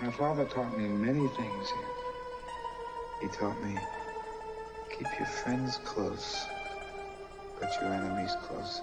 My father taught me many things here. He taught me, keep your friends close, but your enemies closer.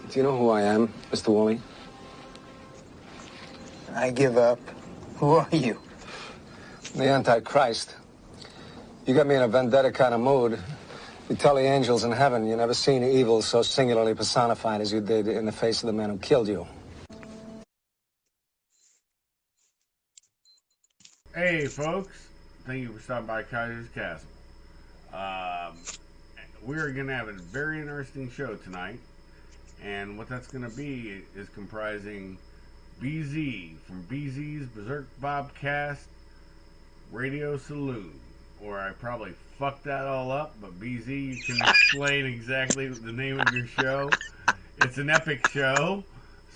Do you know who I am, Mr. Woolley? I give up. Who are you? The Antichrist. You got me in a vendetta kind of mood. You tell the angels in heaven you never seen evil so singularly personified as you did in the face of the man who killed you. Hey, folks. Thank you for stopping by Kaiser's Castle. We're going to have a very interesting show tonight. And what that's going to be is comprising BZ from BZ's Berserk Bobcast Radio Saloon. Or I probably fucked that all up, but BZ, you can explain exactly the name of your show. It's an epic show,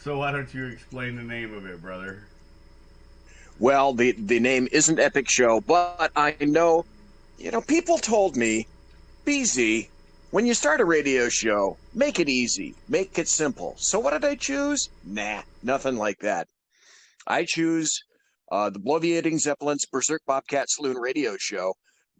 so why don't you explain the name of it, brother? Well, the name isn't Epic Show, but I know, people told me, BZ, when you start a radio show, make it easy, make it simple. So what did I choose? Nah, nothing like that. I choose the Bloviating Zeppelin's Berserk Bobcat Saloon radio show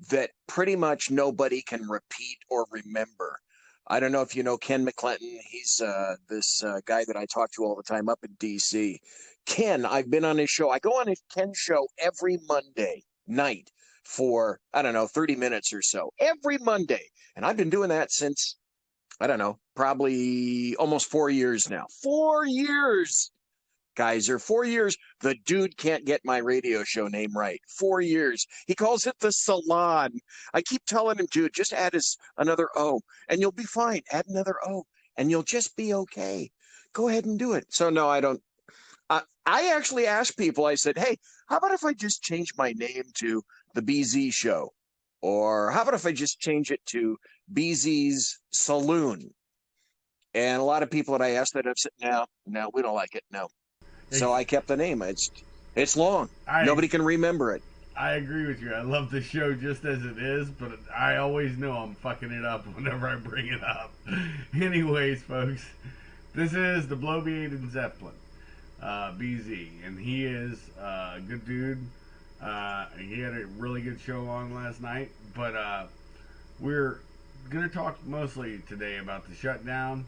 that pretty much nobody can repeat or remember. I don't know if you know Ken McClinton. He's this guy that I talk to all the time up in D.C. Ken, I've been on his show. I go on his Ken show every Monday night for, 30 minutes or so. Every Monday. And I've been doing that since, probably almost 4 years now. 4 years! Kaiser, 4 years. The dude can't get my radio show name right. 4 years. He calls it the Salon. I keep telling him, dude, just add another O, and you'll be fine. Add another O, and you'll just be okay. Go ahead and do it. So, no, I don't. I actually asked people, I said, hey, how about if I just change my name to the BZ Show? Or how about if I just change it to BZ's Saloon? And a lot of people that I asked that have said, no, we don't like it, no. So I kept the name. It's long. Nobody can remember it. I agree with you. I love the show just as it is, but I always know I'm fucking it up whenever I bring it up. Anyways, folks, this is the Bloviating Zeppelin, BZ, and he is a good dude. He had a really good show on last night, but we're going to talk mostly today about the shutdown.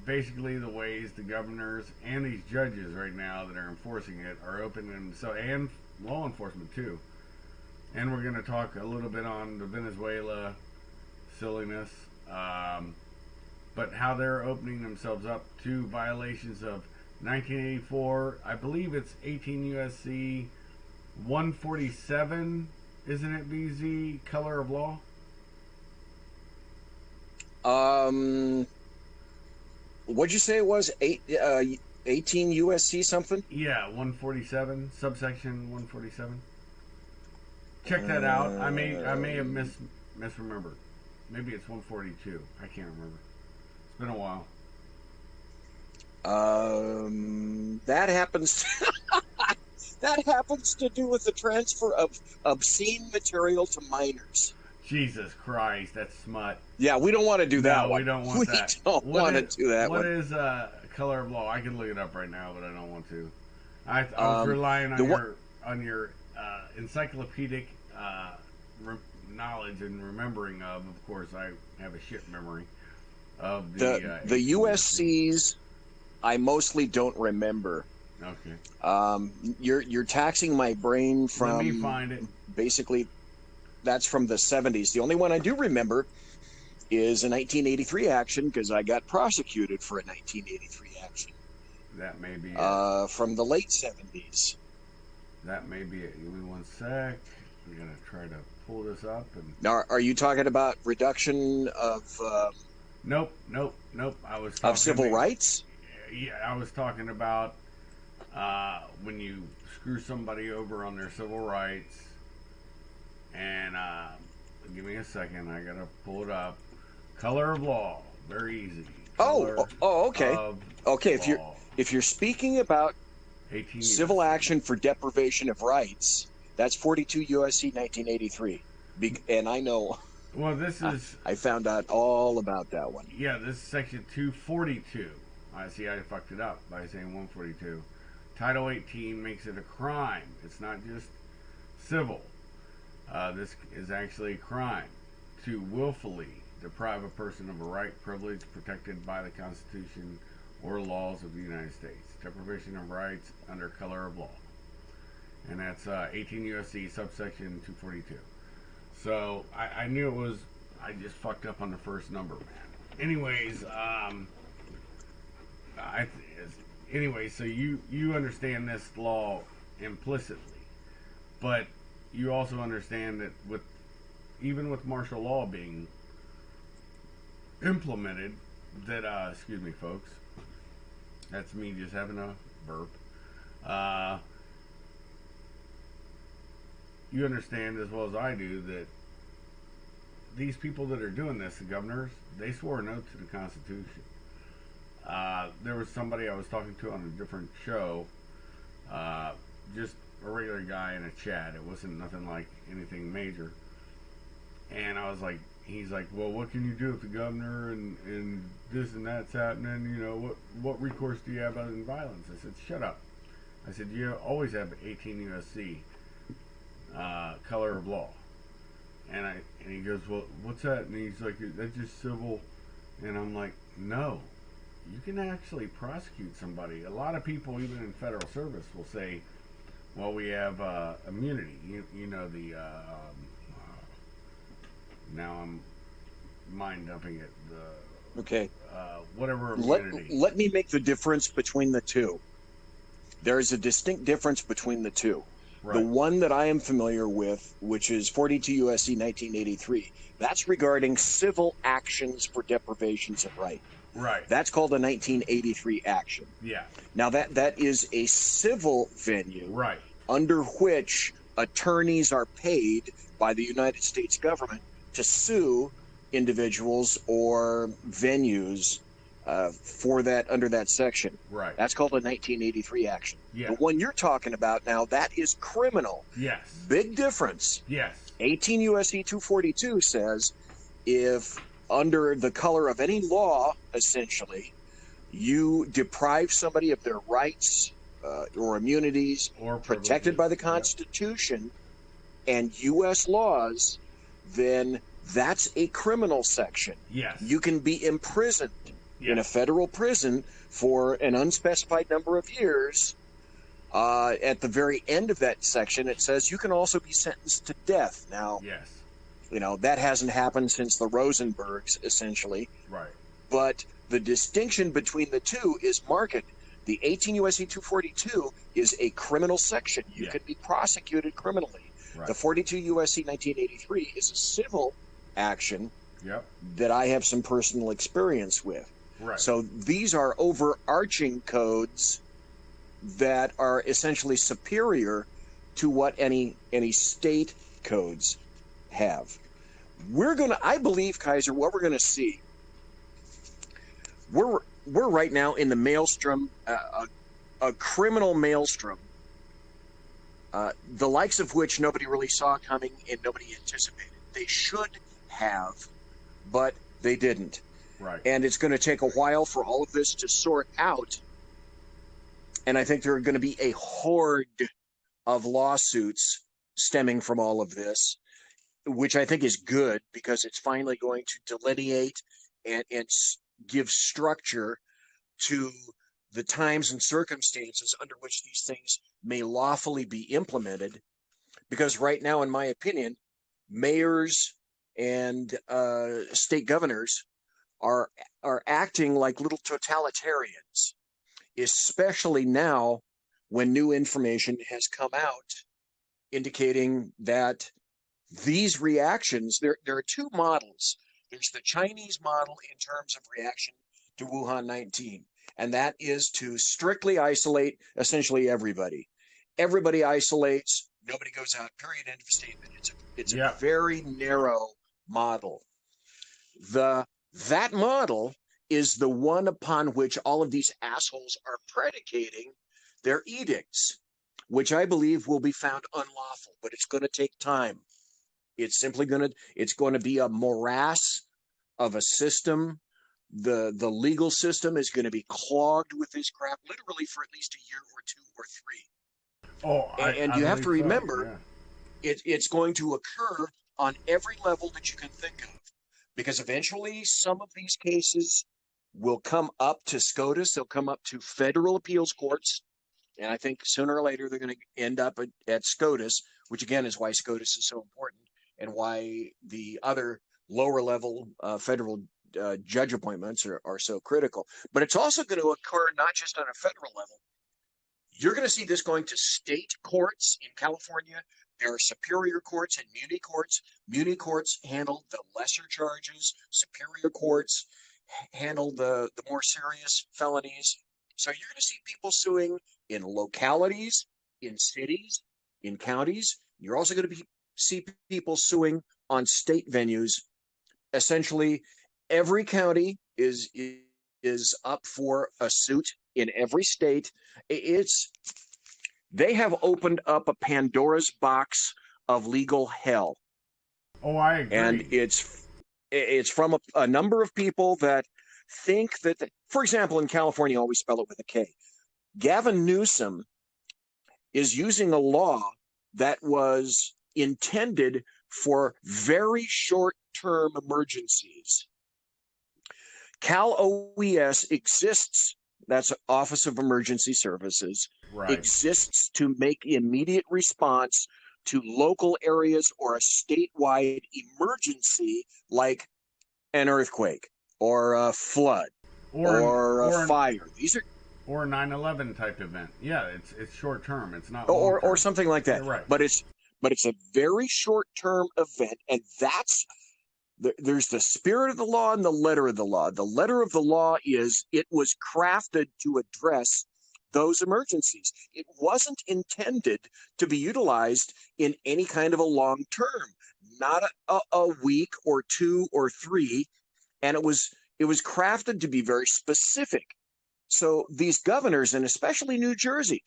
Basically the ways the governors and these judges right now that are enforcing it are opening, and law enforcement too. And we're going to talk a little bit on the Venezuela silliness, but how they're opening themselves up to violations of 1984. I believe it's 18 USC 147, isn't it, BZ? Color of law? What'd you say it was? 18 USC something? Yeah, 147, subsection 147. Check that out. I may have misremembered. Maybe it's 142. I can't remember. It's been a while. That happens to do with the transfer of obscene material to minors. Jesus Christ, that's smut. Yeah, we don't want to do that one. We don't want that. We don't want to do that one. What is color of law? I can look it up right now, but I don't want to. I was relying on your encyclopedic knowledge and remembering of. Of course, I have a shit memory of The 18 USCs. I mostly don't remember. Okay. You're taxing my brain from. Let me find it. Basically, that's from the 70s. The only one I do remember is a 1983 action because I got prosecuted for a 1983 action. That may be it. From the late 70s. That may be it. Give me one sec. I'm gonna try to pull this up and. Now, are you talking about reduction of? Nope. I was talking of civil rights. Yeah, I was talking about when you screw somebody over on their civil rights. And give me a second. I gotta pull it up. Color of law. Very easy. Okay. Okay, law. if you're speaking about 18 civil action for deprivation of rights, that's 42 USC 1983. And I know. Well, this is. I found out all about that one. Yeah, this is section 242. I see I fucked it up by saying 142. Title 18 makes it a crime. It's not just civil. This is actually a crime to willfully deprive a person of a right, privilege protected by the Constitution or laws of the United States. Deprivation of rights under color of law. And that's 18 USC subsection 242. So I knew it was. I just fucked up on the first number, man. Anyways, so you understand this law implicitly, but you also understand that even with martial law being implemented, that excuse me, folks, that's me just having a burp. You understand as well as I do that these people that are doing this, the governors, they swore an oath to the Constitution. There was somebody I was talking to on a different show, just a regular guy in a chat. It wasn't nothing like anything major. And I was like, he's like, well, what can you do if the governor and this and that's happening? You know, what recourse do you have other than violence? I said, shut up. I said, you always have 18 USC color of law. And he goes, well, what's that? And he's like, that's just civil. And I'm like, no, you can actually prosecute somebody. A lot of people, even in federal service, will say, well, we have immunity. You know, the now I'm mind dumping it. Okay. Whatever immunity. Let me make the difference between the two. There is a distinct difference between the two. Right. The one that I am familiar with, which is 42 USC 1983, that's regarding civil actions for deprivations of right. Right. That's called a 1983 action. Yeah. Now that is a civil venue. Right. Under which attorneys are paid by the United States government to sue individuals or venues for that under that section. Right. That's called a 1983 action. Yeah. The one you're talking about now, that is criminal. Yes. Big difference. Yes. 18 U.S.C. 242 says if under the color of any law, essentially, you deprive somebody of their rights or immunities or protected by the Constitution and U.S. laws, then that's a criminal section. Yes. You can be imprisoned in a federal prison for an unspecified number of years. At the very end of that section, it says you can also be sentenced to death. Now, you know, that hasn't happened since the Rosenbergs, essentially. Right. But the distinction between the two is marked. The 18 U.S.C. 242 is a criminal section. You can be prosecuted criminally. Right. The 42 U.S.C. 1983 is a civil action that I have some personal experience with. Right. So these are overarching codes that are essentially superior to what any state codes have. I believe, Kaiser, what we're gonna see. We're right now in the maelstrom, a criminal maelstrom, the likes of which nobody really saw coming and nobody anticipated. They should have, but they didn't. Right. And it's going to take a while for all of this to sort out. And I think there are going to be a horde of lawsuits stemming from all of this. which I think is good because it's finally going to delineate and give structure to the times and circumstances under which these things may lawfully be implemented. Because right now, in my opinion, mayors and state governors are acting like little totalitarians, especially now when new information has come out indicating that these reactions, there are two models. There's the Chinese model in terms of reaction to Wuhan 19, and that is to strictly isolate essentially everybody. Everybody isolates, nobody goes out, period, end of statement. It's a very narrow model. That model is the one upon which all of these assholes are predicating their edicts, which I believe will be found unlawful, but it's going to take time. It's simply going to be a morass of a system. The legal system is going to be clogged with this crap literally for at least a year or two or three. And you have to remember, it's going to occur on every level that you can think of, because eventually some of these cases will come up to SCOTUS, they'll come up to federal appeals courts, and I think sooner or later they're going to end up at SCOTUS, which again is why SCOTUS is so important and why the other lower level federal judge appointments are so critical. But it's also going to occur not just on a federal level. You're going to see this going to state courts in California. There are superior courts and muni courts. Muni courts handle the lesser charges. Superior courts handle the more serious felonies. So you're going to see people suing in localities, in cities, in counties. You're also going to see people suing on state venues. Essentially, every county is up for a suit in every state. They have opened up a Pandora's box of legal hell. Oh, I agree. And it's from a number of people that think that, for example, in California, I always spell it with a K. Gavin Newsom is using a law that was intended for very short-term emergencies. Cal OES exists, that's Office of Emergency Services, exists to make immediate response to local areas or a statewide emergency like an earthquake or a flood or a fire. These are or a 9/11 type event. Yeah, it's short term. It's not or something like that. You're right. But it's a very short term event, and there's the spirit of the law and the letter of the law. The letter of the law is it was crafted to address those emergencies. It wasn't intended to be utilized in any kind of a long term, not a week or two or three, and it was crafted to be very specific. So these governors, and especially New Jersey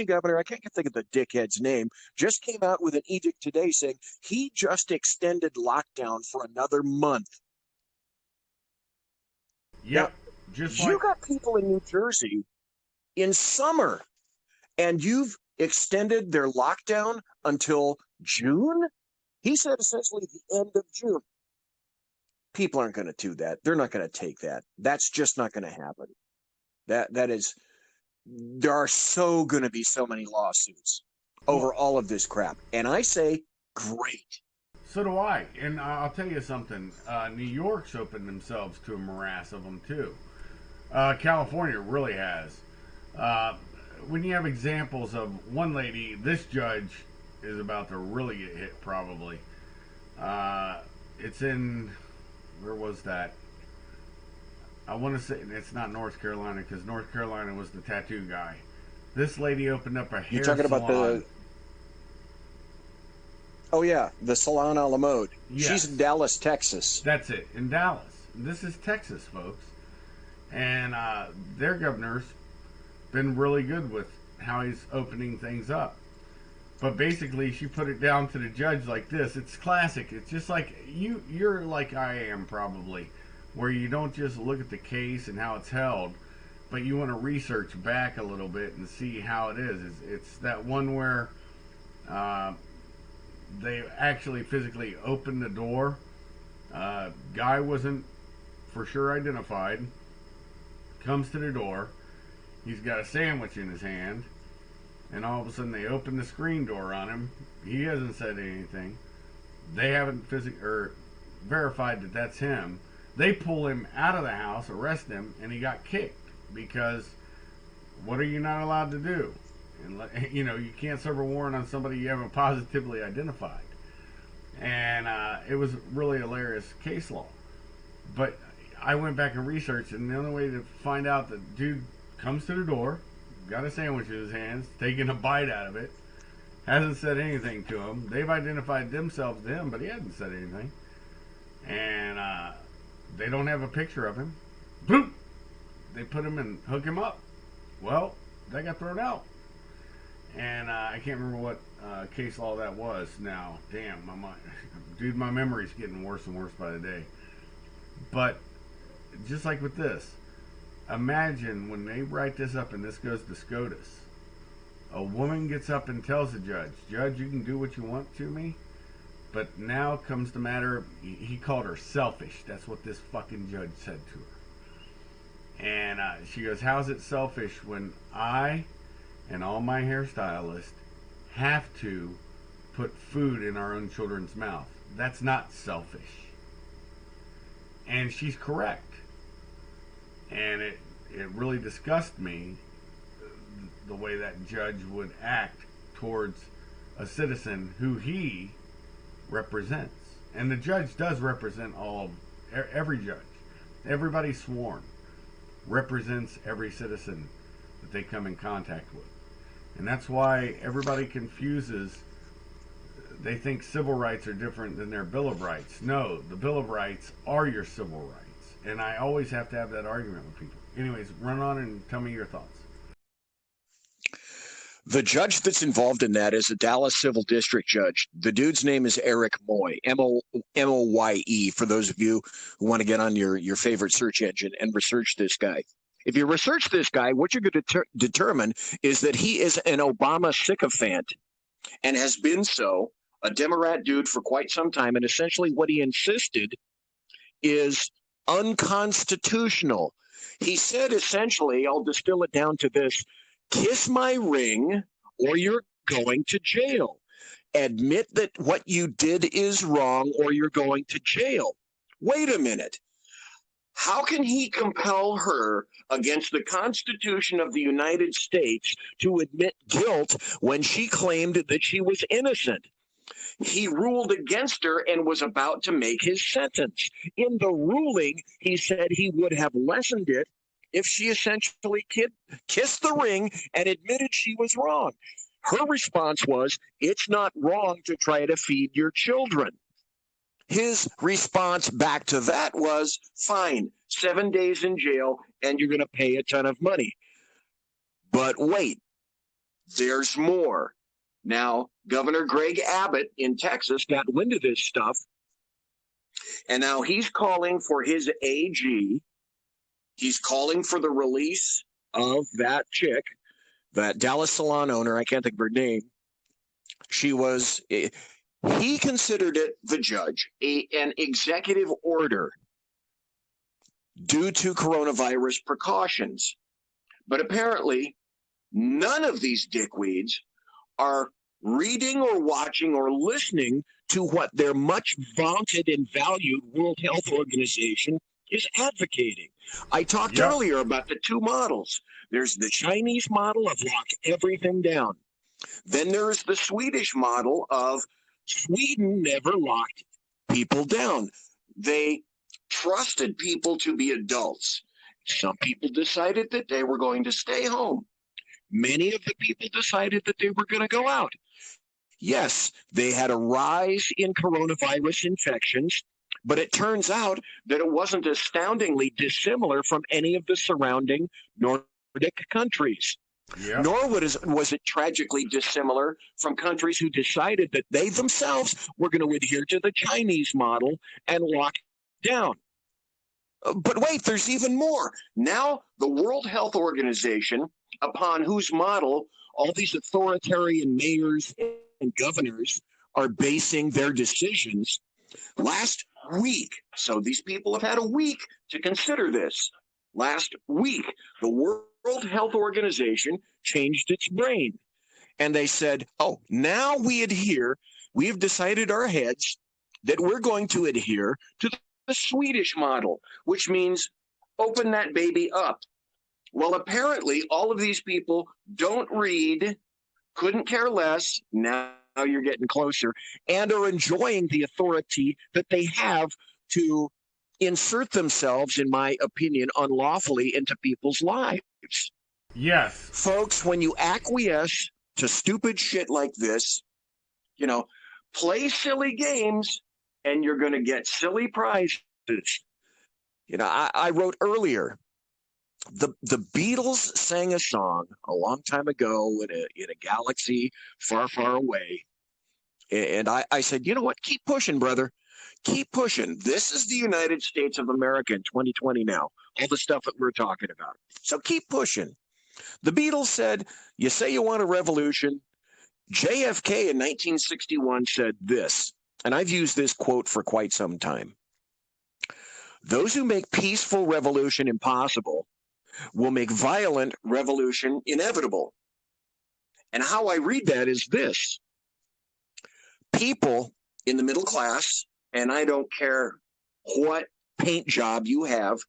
governor, I can't think of the dickhead's name, just came out with an edict today saying he just extended lockdown for another month. Yep. Now, you got people in New Jersey in summer, and you've extended their lockdown until June? He said essentially the end of June. People aren't going to do that. They're not going to take that. That's just not going to happen. There are going to be so many lawsuits over all of this crap. And I say, great. So do I. And I'll tell you something. New York's opened themselves to a morass of them, too. California really has. When you have examples of one lady, this judge is about to really get hit, probably. It's in, where was that? I want to say it's not North Carolina, because North Carolina was the tattoo guy. This lady opened up a hair You're talking salon. About the Salon a la Mode. Yes. She's in Dallas, Texas. That's it, in Dallas. This is Texas, folks. And their governor's been really good with how he's opening things up. But basically, she put it down to the judge like this. It's classic. It's just like you're like I am, probably, where you don't just look at the case and how it's held, but you want to research back a little bit and see how it is. It's that one where they actually physically opened the door. Guy wasn't for sure identified. Comes to the door. He's got a sandwich in his hand. And all of a sudden they open the screen door on him. He hasn't said anything. They haven't verified that that's him. They pull him out of the house, arrest him, and he got kicked because what are you not allowed to do? And you can't serve a warrant on somebody you haven't positively identified. And it was really hilarious case law. But I went back and researched, and the only way to find out that dude comes to the door, got a sandwich in his hands, taking a bite out of it, hasn't said anything to him. They've identified themselves to him, but he hasn't said anything. And they don't have a picture of him. Boop! They put him and hook him up. Well, that got thrown out. And I can't remember what case law that was now. Damn, dude, my memory's getting worse and worse by the day. But just like with this, imagine when they write this up and this goes to SCOTUS, a woman gets up and tells the judge, "Judge, you can do what you want to me, but now comes the matter of," he called her selfish. That's what this fucking judge said to her. And she goes, "How's it selfish when I and all my hairstylists have to put food in our own children's mouth? That's not selfish." And she's correct. And it really disgusted me the way that judge would act towards a citizen who he represents. And the judge does represent every judge. Everybody sworn represents every citizen that they come in contact with. And that's why everybody confuses. They think civil rights are different than their Bill of Rights. No, the Bill of Rights are your civil rights. And I always have to have that argument with people. Anyways, run on and tell me your thoughts. The judge that's involved in that is a Dallas Civil District judge. The dude's name is Eric Moye, M-O-Y-E, for those of you who want to get on your favorite search engine and research this guy. If you research this guy, what you're going to determine is that he is an Obama sycophant and has been so, a Democrat dude for quite some time. And essentially what he insisted is unconstitutional. He said, essentially, I'll distill it down to this: kiss my ring or you're going to jail. Admit that what you did is wrong or you're going to jail. Wait a minute. How can he compel her against the Constitution of the United States to admit guilt when she claimed that she was innocent? He ruled against her and was about to make his sentence. In the ruling, he said he would have lessened it if she essentially kissed the ring and admitted she was wrong. Her response was, "It's not wrong to try to feed your children." His response back to that was, "Fine, 7 days in jail and you're going to pay a ton of money." But wait, there's more. Now, Governor Greg Abbott in Texas got wind of this stuff, and now he's calling for his AG. He's calling for the release of that chick, that Dallas salon owner. I can't think of her name. He considered it, the judge, an executive order due to coronavirus precautions. But apparently, none of these dickweeds are reading or watching or listening to what their much vaunted and valued World Health Organization is advocating. I talked earlier about the two models. There's the Chinese model of lock everything down. Then there's the Swedish model of Sweden never locked people down. They trusted people to be adults. Some people decided that they were going to stay home. Many of the people decided that they were going to go out. Yes, they had a rise in coronavirus infections, but it turns out that it wasn't astoundingly dissimilar from any of the surrounding Nordic countries. Yep. Nor was it tragically dissimilar from countries who decided that they themselves were going to adhere to the Chinese model and lock down. But wait, there's even more. Now the World Health Organization, upon whose model all these authoritarian mayors and governors are basing their decisions last week. So these people have had a week to consider this. Last week, the World Health Organization changed its brain. And they said, oh, now we have decided our heads that we're going to adhere to the Swedish model, which means open that baby up. Well, apparently, all of these people don't read, couldn't care less. Now you're getting closer, and are enjoying the authority that they have to insert themselves, in my opinion, unlawfully into people's lives. Yes. Folks, when you acquiesce to stupid shit like this, play silly games and you're going to get silly prizes. I wrote earlier, the Beatles sang a song a long time ago in a galaxy far, far away. And I said, you know what? Keep pushing, brother. Keep pushing. This is the United States of America in 2020 now. All the stuff that we're talking about. So keep pushing. The Beatles said, you say you want a revolution. JFK in 1961 said this, and I've used this quote for quite some time. Those who make peaceful revolution impossible will make violent revolution inevitable. And how I read that is this. People in the middle class, and I don't care what paint job you have,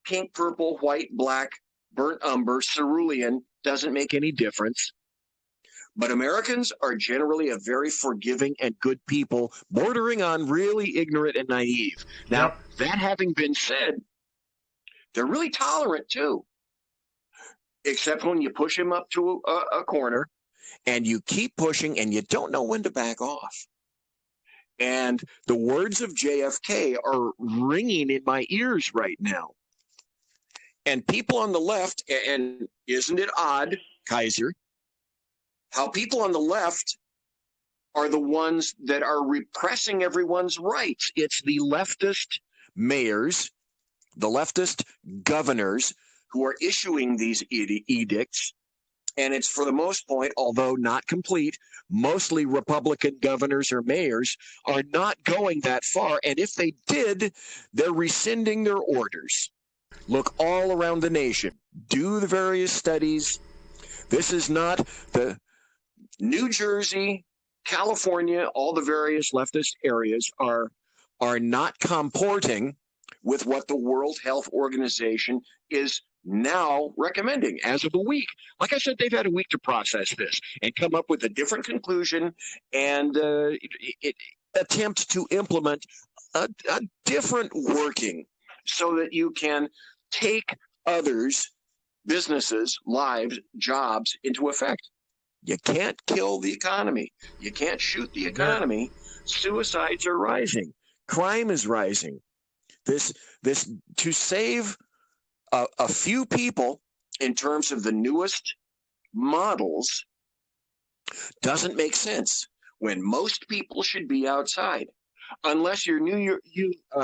pink, purple, white, black, burnt umber, cerulean, doesn't make any difference. But Americans are generally a very forgiving and good people, bordering on really ignorant and naive. Now, that having been said, they're really tolerant too, except when you push them up to a corner and you keep pushing and you don't know when to back off. And the words of JFK are ringing in my ears right now. And people on the left, and isn't it odd, Kaiser, how people on the left are the ones that are repressing everyone's rights. It's the leftist mayors, the leftist governors who are issuing these edicts. And it's for the most part, although not complete, mostly Republican governors or mayors are not going that far. And if they did, they're rescinding their orders. Look all around the nation. Do the various studies. This is not the New Jersey, California, all the various leftist areas are not comporting with what the World Health Organization is now recommending as of a week. Like I said, they've had a week to process this and come up with a different conclusion and attempt to implement a different working so that you can take others' businesses, lives, jobs into effect. You can't kill the economy. You can't shoot the economy. Suicides are rising. Crime is rising. This to save a few people in terms of the newest models doesn't make sense when most people should be outside, unless you're New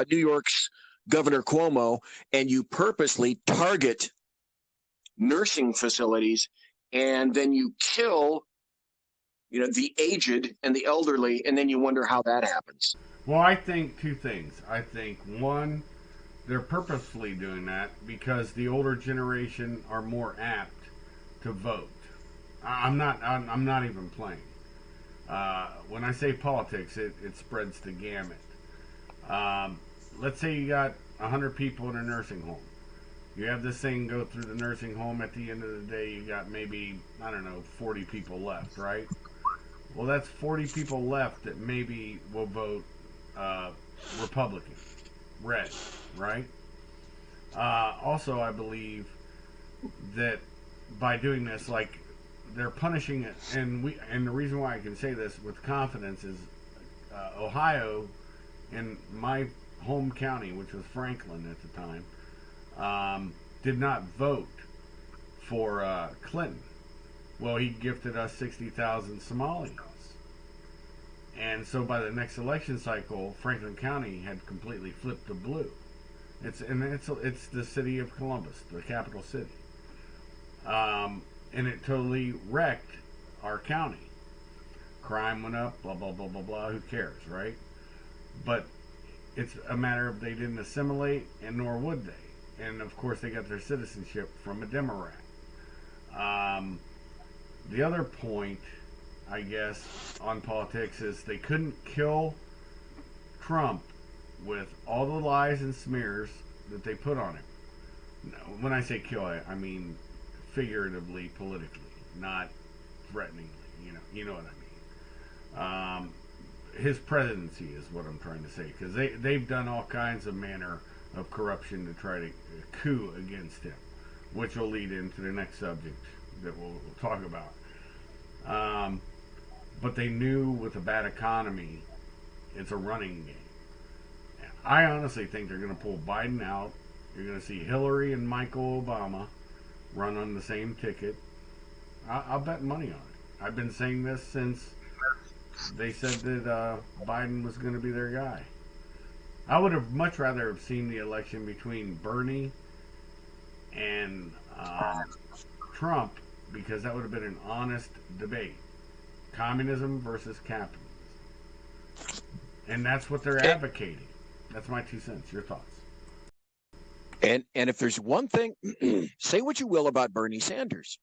York's Governor Cuomo and you purposely target nursing facilities and then you kill, the aged and the elderly, and then you wonder how that happens. Well, I think two things. I think, one, they're purposefully doing that because the older generation are more apt to vote. I'm not even playing. When I say politics, it spreads the gamut. Let's say you got 100 people in a nursing home. You have this thing go through the nursing home. At the end of the day, you got maybe, 40 people left, right? Well, that's 40 people left that maybe will vote Republican, red, right? Also, I believe that by doing this, like, they're punishing it, and the reason why I can say this with confidence is Ohio, in my home county, which was Franklin at the time, did not vote for Clinton. Well, he gifted us 60,000 Somalis. And so by the next election cycle, Franklin County had completely flipped to blue. It's the city of Columbus, the capital city. And it totally wrecked our county. crime went up, blah, blah, blah, blah, blah. Who cares, right? But it's a matter of they didn't assimilate, and nor would they. And of course, they got their citizenship from a Democrat. Um, the other point, I guess, on politics is they couldn't kill Trump with all the lies and smears that they put on him. When I say kill, I mean figuratively, politically, not threateningly. You know what I mean. His presidency is what I'm trying to say, because they've done all kinds of manner of corruption to try to coup against him, which will lead into the next subject that we'll talk about. But they knew with a bad economy, it's a running game. I honestly think they're going to pull Biden out. You're going to see Hillary and Michael Obama run on the same ticket. I'll bet money on it. I've been saying this since they said that Biden was going to be their guy. I would have much rather have seen the election between Bernie and Trump, because that would have been an honest debate. Communism versus capitalism. And that's what they're advocating. That's my 2 cents. Your thoughts? And if there's one thing, say what you will about Bernie Sanders.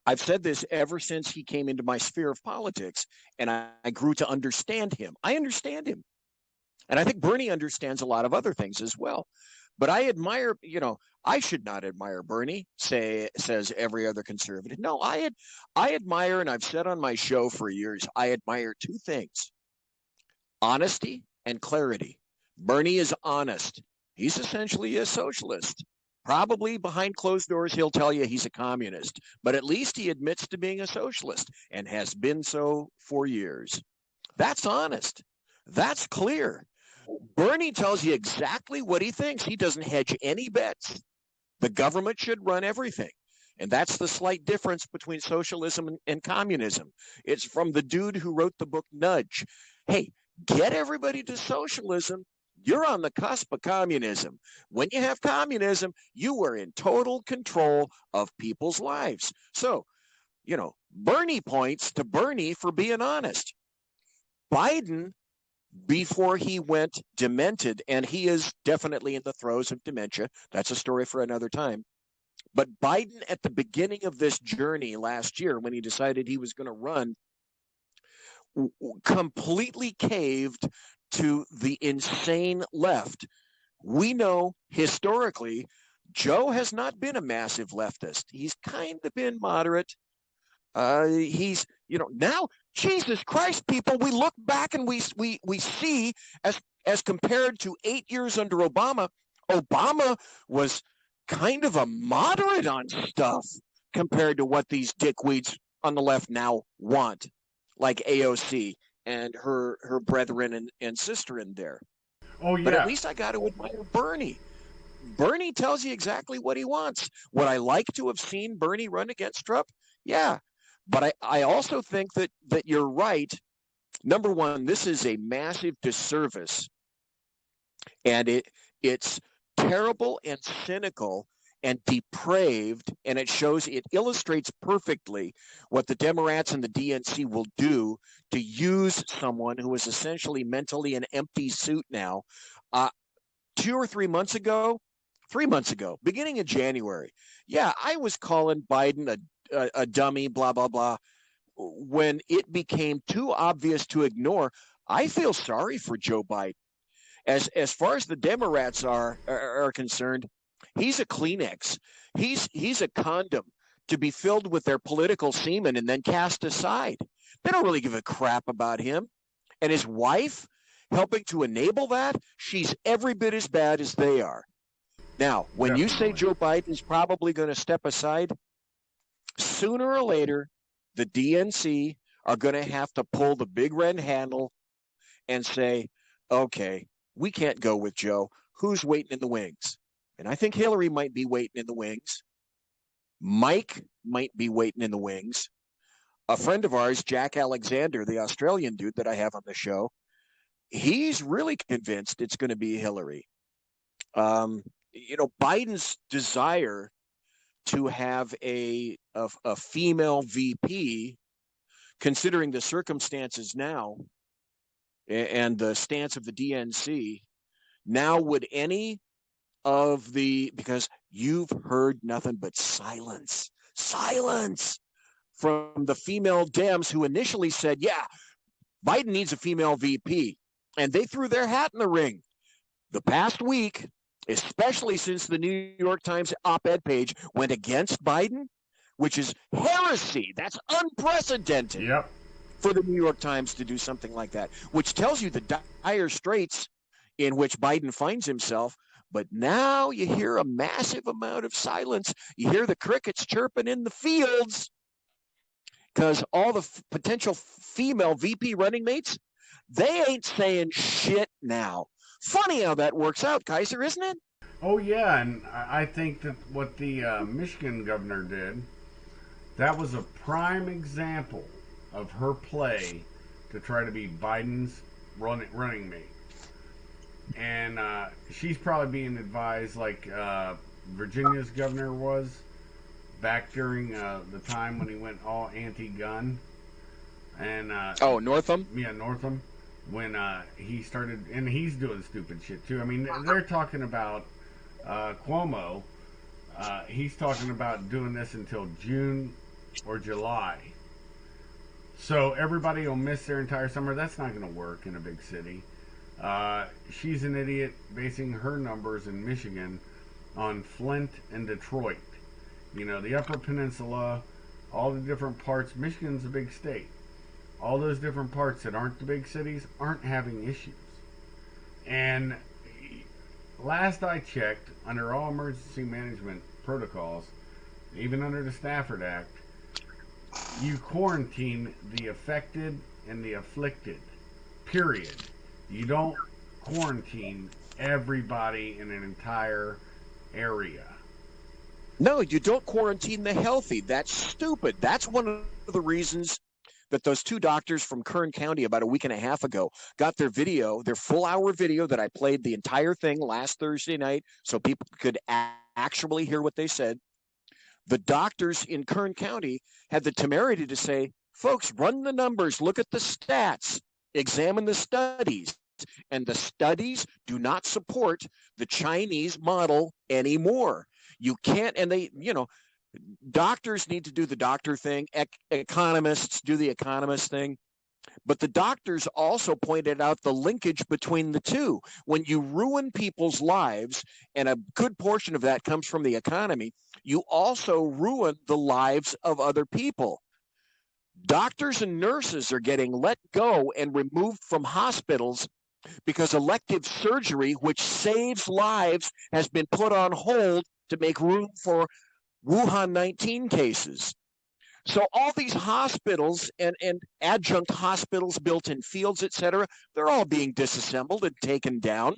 I've said this ever since he came into my sphere of politics, and I grew to understand him. I understand him. And I think Bernie understands a lot of other things as well. But I admire, I should not admire Bernie, says every other conservative. No, I admire, and I've said on my show for years, I admire 2 things: honesty and clarity. Bernie is honest. He's essentially a socialist. Probably behind closed doors, he'll tell you he's a communist, but at least he admits to being a socialist and has been so for years. That's honest. That's clear. Bernie tells you exactly what he thinks. He doesn't hedge any bets. The government should run everything. And that's the slight difference between socialism and communism. It's from the dude who wrote the book Nudge. Hey, get everybody to socialism. You're on the cusp of communism. When you have communism, you are in total control of people's lives. So, Bernie points to Bernie for being honest. Biden, before he went demented, and he is definitely in the throes of dementia, that's a story for another time. But Biden, at the beginning of this journey last year, when he decided he was going to run, completely caved to the insane left. We know historically, Joe has not been a massive leftist. He's kind of been moderate. He's, now, Jesus Christ, people, we look back and we see, as compared to 8 years under Obama was kind of a moderate on stuff compared to what these dickweeds on the left now want, like AOC and her brethren and sister in there. Oh, yeah. But at least I got to admire Bernie. Bernie tells you exactly what he wants. Would I like to have seen Bernie run against Trump? Yeah. But I also think that you're right. Number one, this is a massive disservice. And it's terrible and cynical and depraved, and it illustrates perfectly what the Democrats and the DNC will do to use someone who is essentially mentally an empty suit now. 2 or 3 months ago, beginning of January, yeah, I was calling Biden a dummy, blah, blah, blah. When it became too obvious to ignore, I feel sorry for Joe Biden. As far as the Democrats are concerned, he's a Kleenex. He's a condom to be filled with their political semen and then cast aside. They don't really give a crap about him. And his wife, helping to enable that, she's every bit as bad as they are. Now, when you say Joe Biden's probably going to step aside, sooner or later, the DNC are going to have to pull the big red handle and say, okay, we can't go with Joe. Who's waiting in the wings? And I think Hillary might be waiting in the wings. Mike might be waiting in the wings. A friend of ours, Jack Alexander, the Australian dude that I have on the show, he's really convinced it's going to be Hillary. Biden's desire to have a female VP considering the circumstances now and the stance of the DNC, now would any of the, because you've heard nothing but silence from the female Dems who initially said, yeah, Biden needs a female VP. And they threw their hat in the ring. The past week, especially since the New York Times op-ed page went against Biden, which is heresy. That's unprecedented. Yep. For the New York Times to do something like that, which tells you the dire straits in which Biden finds himself. But now you hear a massive amount of silence. You hear the crickets chirping in the fields because all the potential female VP running mates, they ain't saying shit now. Funny how that works out, Kaiser, isn't it? Oh, yeah, and I think that what the Michigan governor did, that was a prime example of her play to try to be Biden's running mate. And she's probably being advised like Virginia's governor was back during the time when he went all anti-gun. And Northam? Yeah, Northam. When he started, and he's doing stupid shit too. I mean, they're talking about Cuomo. He's talking about doing this until June or July. So everybody will miss their entire summer. That's not going to work in a big city. She's an idiot basing her numbers in Michigan on Flint and Detroit. You know, the Upper Peninsula, all the different parts. Michigan's a big state. All those different parts that aren't the big cities aren't having issues. And last I checked, under all emergency management protocols, even under the Stafford Act, you quarantine the affected and the afflicted. Period. You don't quarantine everybody in an entire area. No, you don't quarantine the healthy. That's stupid. That's one of the reasons that those two doctors from Kern County about a week and a half ago got their video, their full-hour video that I played the entire thing last Thursday night so people could actually hear what they said. The doctors in Kern County had the temerity to say, folks, run the numbers, look at the stats, examine the studies. And the studies do not support the Chinese model anymore. You can't, and they, doctors need to do the doctor thing. Economists do the economist thing. But the doctors also pointed out the linkage between the two. When you ruin people's lives, and a good portion of that comes from the economy, you also ruin the lives of other people. Doctors and nurses are getting let go and removed from hospitals because elective surgery, which saves lives, has been put on hold to make room for Wuhan 19 cases. So all these hospitals and adjunct hospitals built in fields, et cetera, they're all being disassembled and taken down.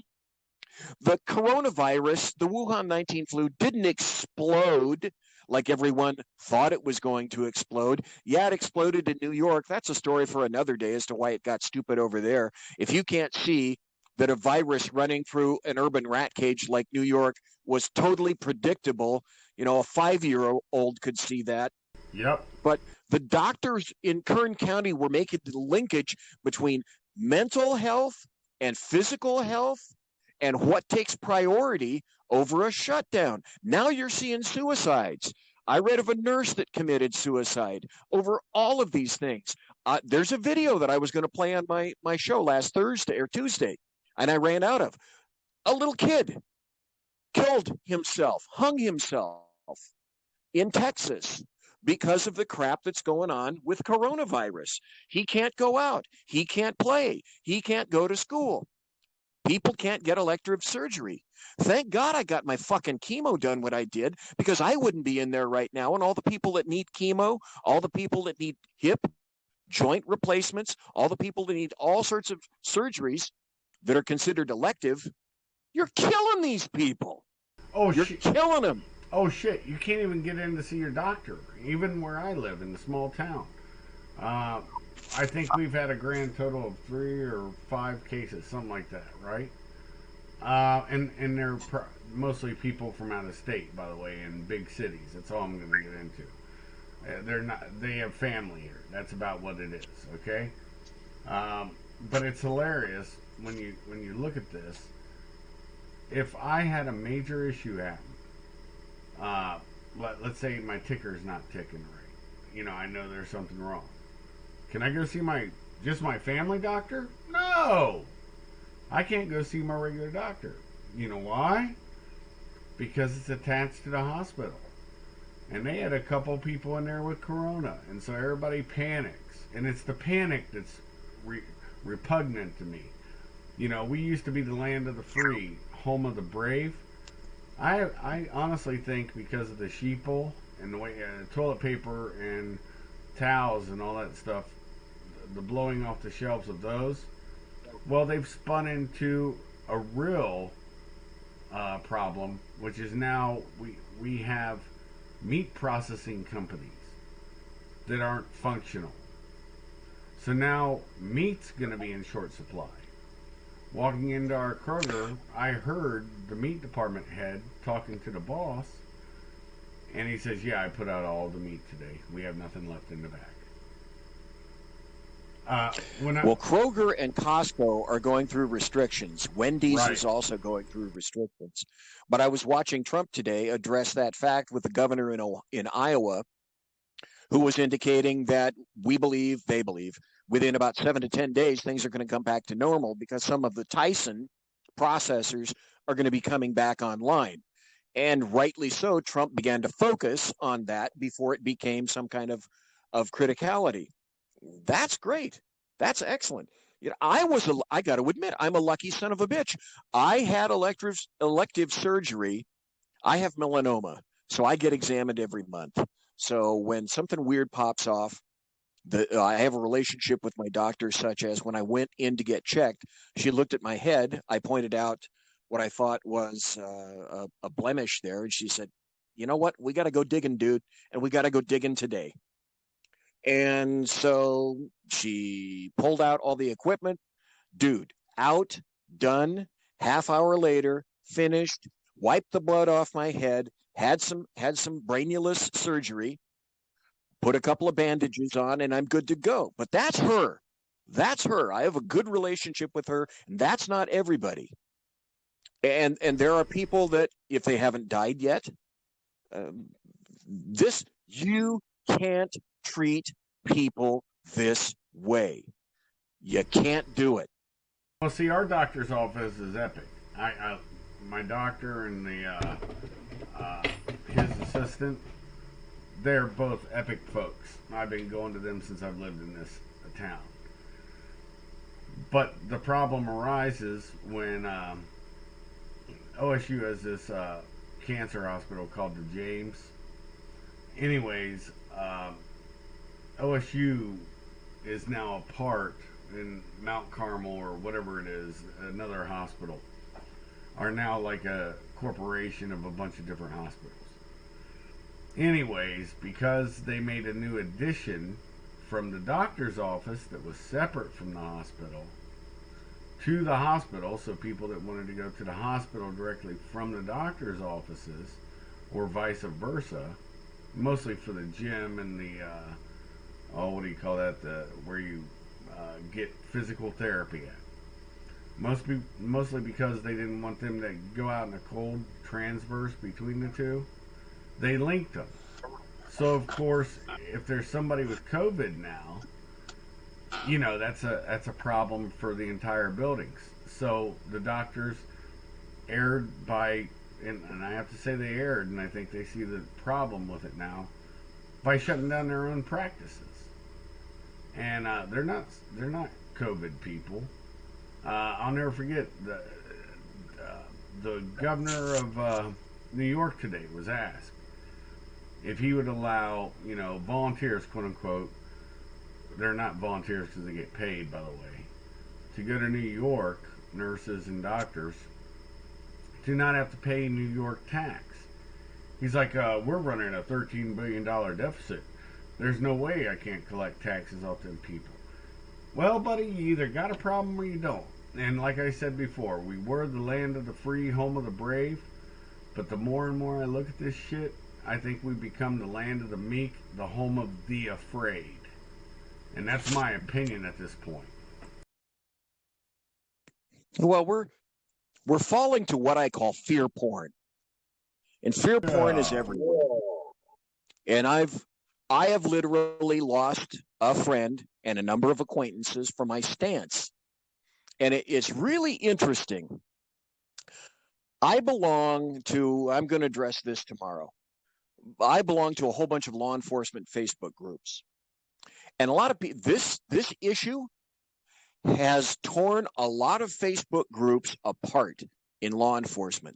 The coronavirus, the Wuhan 19 flu, didn't explode like everyone thought it was going to explode. Yeah, it exploded in New York. That's a story for another day as to why it got stupid over there. If you can't see that a virus running through an urban rat cage like New York was totally predictable, a 5-year-old could see that. Yep. But the doctors in Kern County were making the linkage between mental health and physical health and what takes priority over a shutdown. Now you're seeing suicides. I read of a nurse that committed suicide over all of these things. There's a video that I was going to play on my show last Thursday or Tuesday, and I ran out of. A little kid killed himself, hung himself in Texas because of the crap that's going on with coronavirus. He can't go out. He can't play. He can't go to school. People can't get elective surgery. Thank God I got my fucking chemo done when I did, because I wouldn't be in there right now. And all the people that need chemo, all the people that need hip, joint replacements, all the people that need all sorts of surgeries that are considered elective, you're killing these people. Oh, you're killing them. Oh, shit. You can't even get in to see your doctor, even where I live in the small town. I think we've had a grand total of 3 or 5 cases, something like that, right? And they're mostly people from out of state, by the way, in big cities. That's all I'm going to get into. They're not. They have family here. That's about what it is. Okay. But it's hilarious when you look at this. If I had a major issue happen, uh, let's say my ticker's not ticking right. I know there's something wrong. Can I go see my family doctor? No, I can't go see my regular doctor. You know why? Because it's attached to the hospital. And they had a couple people in there with corona, and so everybody panics, and it's the panic that's repugnant to me. We used to be the land of the free, home of the brave. I honestly think because of the sheeple and the way toilet paper and towels and all that stuff, the blowing off the shelves of those, well, they've spun into a real problem, which is now we have meat processing companies that aren't functional. So now meat's going to be in short supply. Walking into our Kroger, I heard the meat department head talking to the boss, and he says, "Yeah, I put out all the meat today. We have nothing left in the bag." Well, Kroger and Costco are going through restrictions. Wendy's Right. is also going through restrictions. But I was watching Trump today address that fact with the governor in Iowa, who was indicating that they believe, within about 7 to 10 days, things are going to come back to normal because some of the Tyson processors are going to be coming back online. And rightly so, Trump began to focus on that before it became some kind of criticality. That's great. That's excellent. I got to admit, I'm a lucky son of a bitch. I had elective surgery. I have melanoma, so I get examined every month. So when something weird pops off, I have a relationship with my doctor, such as when I went in to get checked, she looked at my head. I pointed out what I thought was a blemish there, and she said, "You know what? We got to go digging, dude, and we got to go digging today." And so she pulled out all the equipment. Dude, out, done. Half hour later, finished. Wiped the blood off my head. Had some brainulous surgery. Put a couple of bandages on, and I'm good to go. But that's her. That's her. I have a good relationship with her, and that's not everybody. And there are people that, if they haven't died yet, you can't treat people this way. You can't do it. Well, see, our doctor's office is epic. My doctor and his assistant, they're both epic folks. I've been going to them since I've lived in this town. But the problem arises when OSU has this cancer hospital called the James. Anyways, OSU is now a part in Mount Carmel or whatever it is, another hospital, are now like a corporation of a bunch of different hospitals. Anyways, because they made a new addition from the doctor's office that was separate from the hospital to the hospital, so people that wanted to go to the hospital directly from the doctor's offices or vice versa, mostly for the gym and the what do you call that, where you get physical therapy at. Mostly because they didn't want them to go out in a cold transverse between the two. They linked them. So of course, if there's somebody with COVID now, that's a problem for the entire buildings. So the doctors erred by, and I have to say they erred, and I think they see the problem with it now, by shutting down their own practices. And they're not COVID people. I'll never forget the governor of New York today was asked if he would allow volunteers, quote unquote. They're not volunteers because they get paid, by the way, to go to New York, nurses and doctors, do not have to pay New York tax. He's like, we're running a $13 billion deficit. There's no way I can't collect taxes off them people. Well, buddy, you either got a problem or you don't. And like I said before, we were the land of the free, home of the brave. But the more and more I look at this shit, I think we become the land of the meek, the home of the afraid. And that's my opinion at this point. Well, we're falling to what I call fear porn. And fear porn is everywhere. And I have literally lost a friend and a number of acquaintances for my stance. And it's really interesting. I'm going to address this tomorrow. I belong to a whole bunch of law enforcement Facebook groups. And a lot of people, this issue has torn a lot of Facebook groups apart in law enforcement,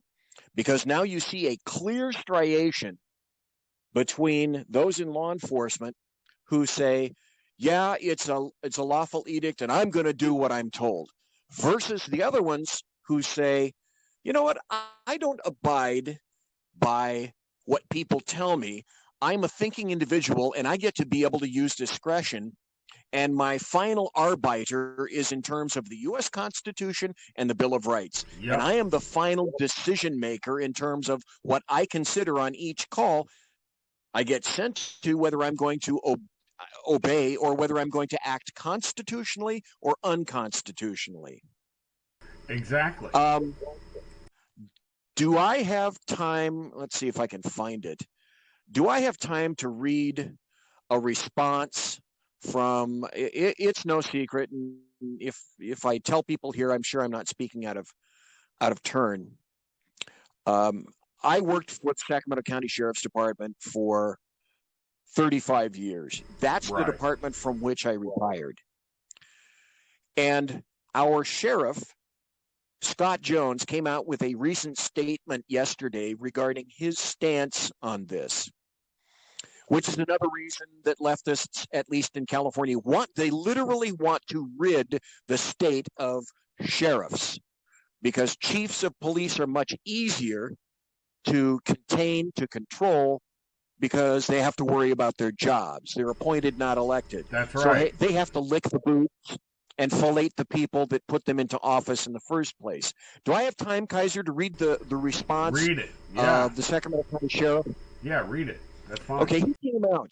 because now you see a clear striation between those in law enforcement who say, yeah, it's a lawful edict and I'm going to do what I'm told, versus the other ones who say, you know what, I don't abide by what people tell me. I'm a thinking individual and I get to be able to use discretion. And my final arbiter is in terms of the U.S. Constitution and the Bill of Rights. Yep. And I am the final decision maker in terms of what I consider on each call. I get sent to whether I'm going to obey or whether I'm going to act constitutionally or unconstitutionally. Exactly. Do I have time? Let's see if I can find it. Do I have time to read a response from? It's no secret, and if I tell people here, I'm sure I'm not speaking out of turn. I worked with Sacramento County Sheriff's Department for 35 years. That's Right. The department from which I retired. And our sheriff, Scott Jones, came out with a recent statement yesterday regarding his stance on this, which is another reason that leftists, at least in California, they literally want to rid the state of sheriffs, because chiefs of police are much easier to contain, to control, because they have to worry about their jobs. They're appointed, not elected. That's right. So they have to lick the boots and fillet the people that put them into office in the first place. Do I have time, Kaiser, to read the response? Read it. Yeah. Of the Sacramento County Sheriff? Yeah, read it. That's fine. Okay, he came out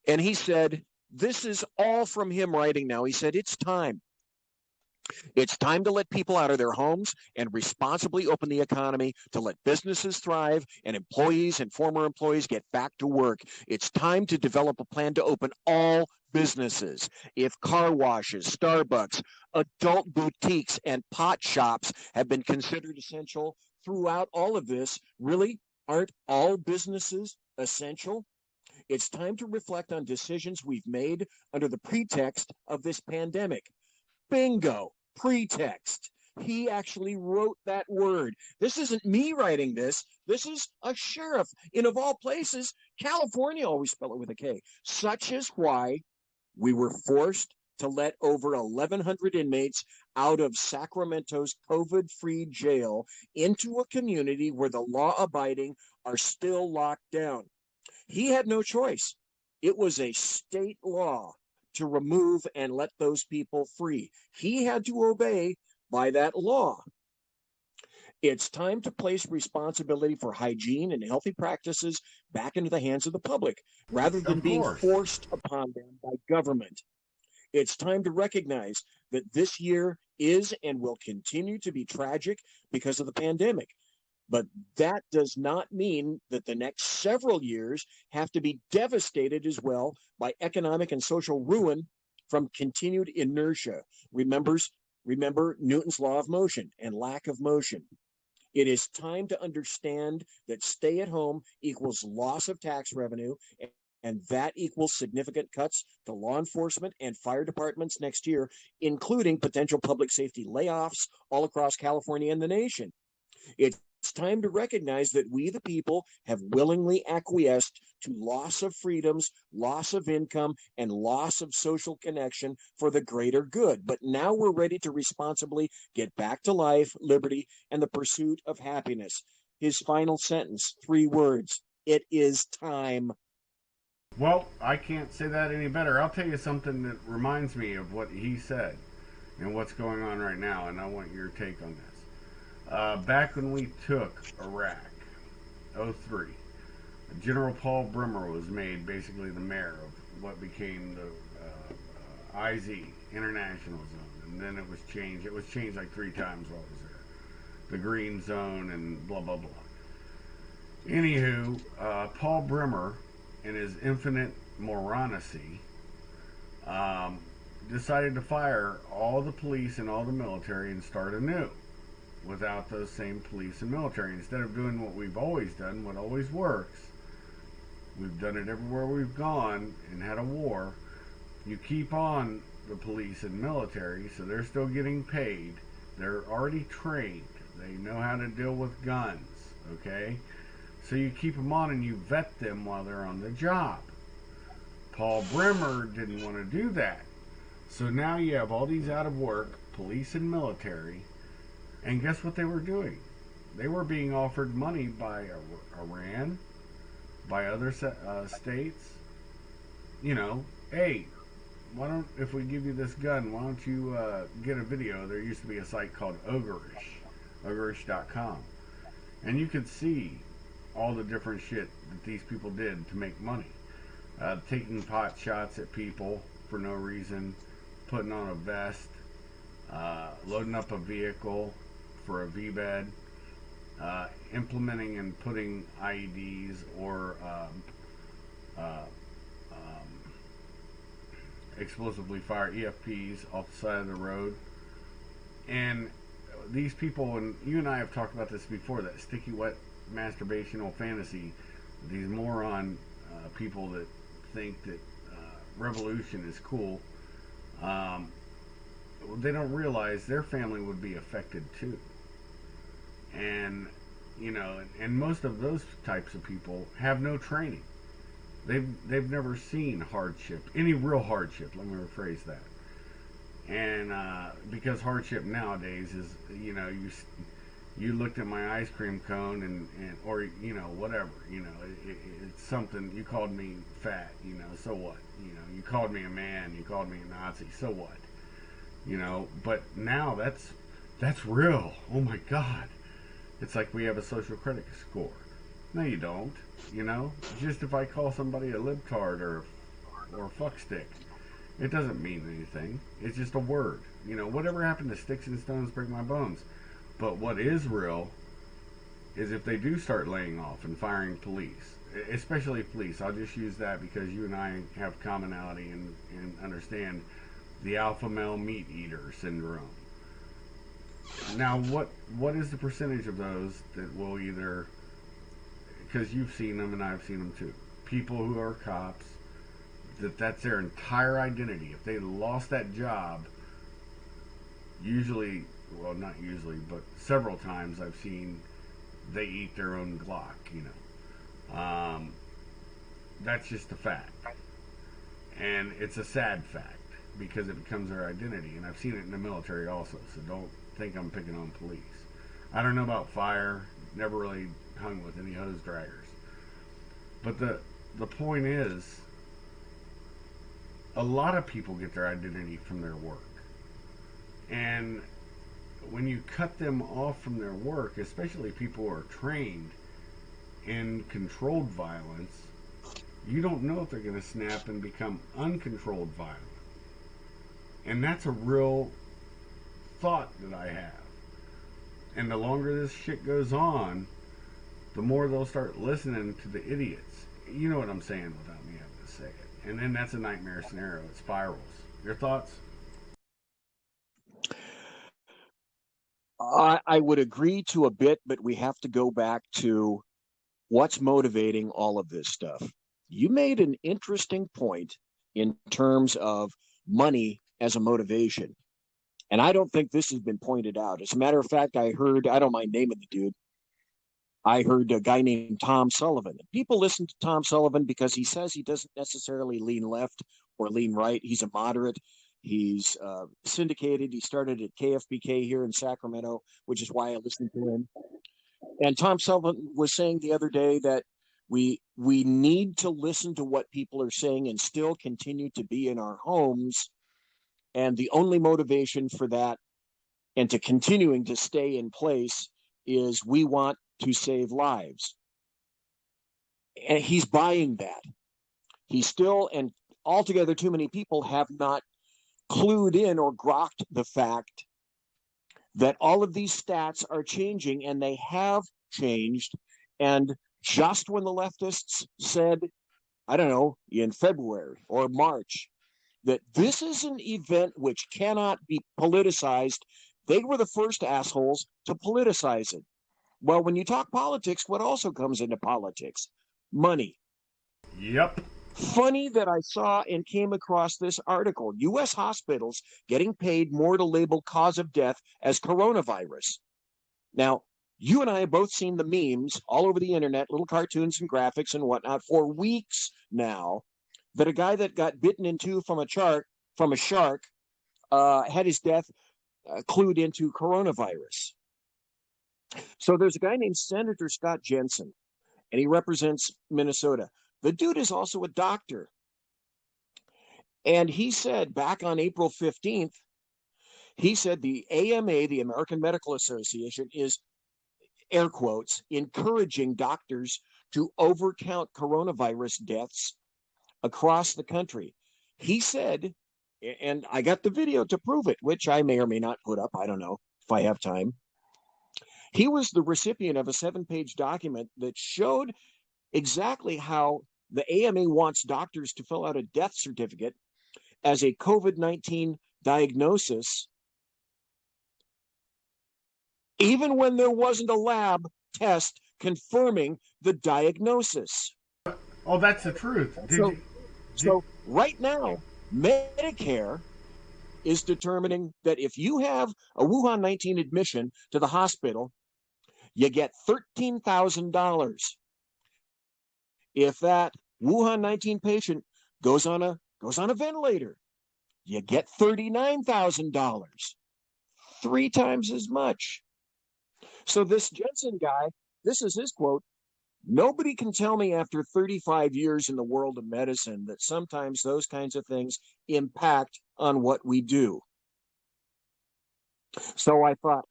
and he said, this is all from him writing now. He said, it's time. It's time to let people out of their homes and responsibly open the economy, to let businesses thrive and employees and former employees get back to work. It's time to develop a plan to open all businesses. If car washes, Starbucks, adult boutiques, and pot shops have been considered essential throughout all of this, really, aren't all businesses essential? It's time to reflect on decisions we've made under the pretext of this pandemic. Bingo. Pretext. He actually wrote that word. This isn't me writing this. This is a sheriff in, of all places, California. Always spell it with a K. Such is why we were forced to let over 1,100 inmates out of Sacramento's COVID-free jail into a community where the law-abiding are still locked down. He had no choice. It was a state law to remove and let those people free. He had to obey by that law. It's time to place responsibility for hygiene and healthy practices back into the hands of the public, rather than being forced upon them by government. It's time to recognize that this year is and will continue to be tragic because of the pandemic. But that does not mean that the next several years have to be devastated as well by economic and social ruin from continued inertia. Remember Newton's law of motion and lack of motion. It is time to understand that stay at home equals loss of tax revenue, and that equals significant cuts to law enforcement and fire departments next year, including potential public safety layoffs all across California and the nation. It's time to recognize that we, the people, have willingly acquiesced to loss of freedoms, loss of income, and loss of social connection for the greater good. But now we're ready to responsibly get back to life, liberty, and the pursuit of happiness. His final sentence, 3 words: it is time. Well, I can't say that any better. I'll tell you something that reminds me of what he said and what's going on right now, and I want your take on this. Back when we took Iraq, 03, General Paul Bremer was made basically the mayor of what became the IZ, International Zone, and then it was changed. It was changed like 3 times while I was there. The Green Zone and blah blah blah. Anywho, Paul Bremer, in his infinite moronacy, um, decided to fire all the police and all the military and start anew without those same police and military. Instead of doing what we've always done, what always works, we've done it everywhere we've gone and had a war. You keep on the police and military, so they're still getting paid. They're already trained. They know how to deal with guns, okay? So you keep them on and you vet them while they're on the job. Paul Bremer didn't want to do that. So now you have all these out of work police and military, and guess what they were doing? They were being offered money by Iran, by other states. You know, hey, why don't, if we give you this gun, why don't you get a video? There used to be a site called ogreish.com, and you could see all the different shit that these people did to make money. Taking pot shots at people for no reason, putting on a vest, loading up a vehicle for a V-bed, implementing and putting IEDs or explosively fired EFPs off the side of the road. And these people, and you and I have talked about this before, that sticky wet masturbational fantasy, these moron people that think that revolution is cool, they don't realize their family would be affected too. And you know, and most of those types of people have no training. They've never seen hardship, any real hardship. Let me rephrase that. And because hardship nowadays is, you know, you looked at my ice cream cone and or you know, whatever, you know, it's something. You called me fat, you know, so what? You know, you called me a man, you called me a Nazi, so what? You know, but now that's real. Oh my God, it's like we have a social credit score. No, you don't. You know, just if I call somebody a libtard or a fuckstick, it doesn't mean anything. It's just a word. You know, whatever happened to sticks and stones break my bones. But what is real is if they do start laying off and firing police, especially police. I'll just use that because you and I have commonality and understand the alpha male meat eater syndrome. Now, what is the percentage of those that will either, because you've seen them and I've seen them too, people who are cops, that's their entire identity. If they lost that job, usually, well, not usually, but several times I've seen they eat their own Glock, you know. That's just a fact. And it's a sad fact because it becomes their identity. And I've seen it in the military also, so don't think I'm picking on police. I don't know about fire, never really hung with any hose draggers. But the point is, a lot of people get their identity from their work. And when you cut them off from their work, especially people who are trained in controlled violence, you don't know if they're going to snap and become uncontrolled violent. And that's a real thought that I have. And the longer this shit goes on, the more they'll start listening to the idiots. You know what I'm saying without me having to say it. And then that's a nightmare scenario. It spirals. Your thoughts? I would agree to a bit, but we have to go back to what's motivating all of this stuff. You made an interesting point in terms of money as a motivation. And I don't think this has been pointed out. As a matter of fact, I don't mind naming the dude. I heard a guy named Tom Sullivan. People listen to Tom Sullivan because he says he doesn't necessarily lean left or lean right. He's a moderate. He's syndicated. He started at KFBK here in Sacramento, which is why I listen to him. And Tom Sullivan was saying the other day that we need to listen to what people are saying and still continue to be in our homes. And the only motivation for that and to continuing to stay in place is we want to save lives. And he's buying that. He still, and altogether too many people have not clued in or grokked the fact that all of these stats are changing, and they have changed. And just when the leftists said, I don't know, in February or March, that this is an event which cannot be politicized, they were the first assholes to politicize it. Well, when you talk politics, what also comes into politics? Money. Yep. Funny that I saw and came across this article. U.S. hospitals getting paid more to label cause of death as coronavirus. Now, you and I have both seen the memes all over the internet, little cartoons and graphics and whatnot, for weeks now, that a guy that got bitten in two from a shark had his death clued into coronavirus. So there's a guy named Senator Scott Jensen, and he represents Minnesota. The dude is also a doctor. And he said back on April 15th, he said the AMA, the American Medical Association, is, air quotes, encouraging doctors to overcount coronavirus deaths across the country. He said, and I got the video to prove it, which I may or may not put up. I don't know if I have time. He was the recipient of a 7-page document that showed exactly how the AMA wants doctors to fill out a death certificate as a COVID-19 diagnosis, even when there wasn't a lab test confirming the diagnosis. Oh, that's the truth. So right now, Medicare is determining that if you have a Wuhan 19 admission to the hospital, you get $13,000. If that Wuhan 19 patient goes on a ventilator, you get $39,000. 3 times as much. So this Jensen guy, this is his quote: "Nobody can tell me after 35 years in the world of medicine that sometimes those kinds of things impact on what we do." So I thought,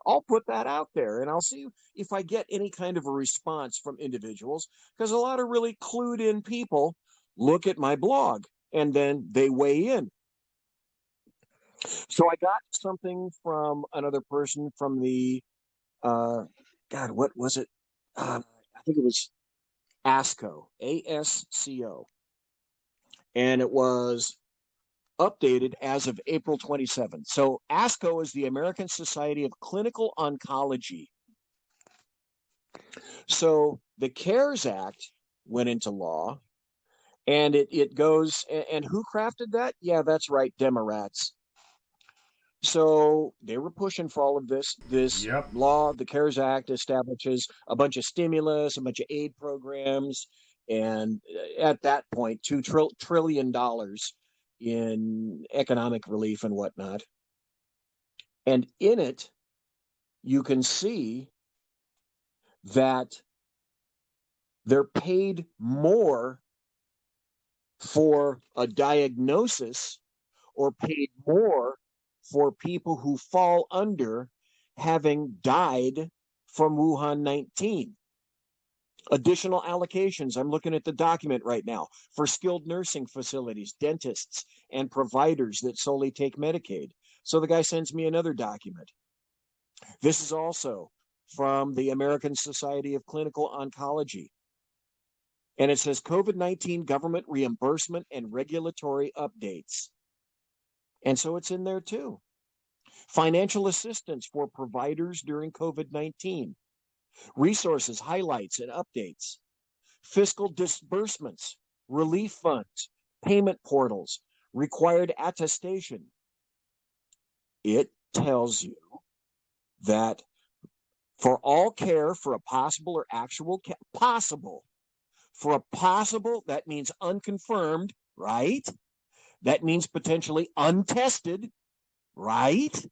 I'll put that out there and I'll see if I get any kind of a response from individuals, because a lot of really clued in people look at my blog and then they weigh in. So I got something from another person from the, what was it? I think it was ASCO, ASCO. And it was updated as of April 27th. So ASCO is the American Society of Clinical Oncology. So the CARES Act went into law, and it goes, and who crafted that? Yeah, that's right, Democrats. So they were pushing for all of this. Yep. Law, the CARES Act, establishes a bunch of stimulus, a bunch of aid programs, and at that point, $2 trillion in economic relief and whatnot. And in it, you can see that they're paid more for a diagnosis, or paid more for people who fall under having died from Wuhan 19. Additional allocations, I'm looking at the document right now, for skilled nursing facilities, dentists, and providers that solely take Medicaid. So the guy sends me another document. This is also from the American Society of Clinical Oncology. And it says COVID-19 government reimbursement and regulatory updates. And so it's in there too. Financial assistance for providers during COVID-19. Resources, highlights, and updates. Fiscal disbursements, relief funds, payment portals, required attestation. It tells you that for all care for a possible or actual possible, for a possible, that means unconfirmed, right? That means potentially untested, right?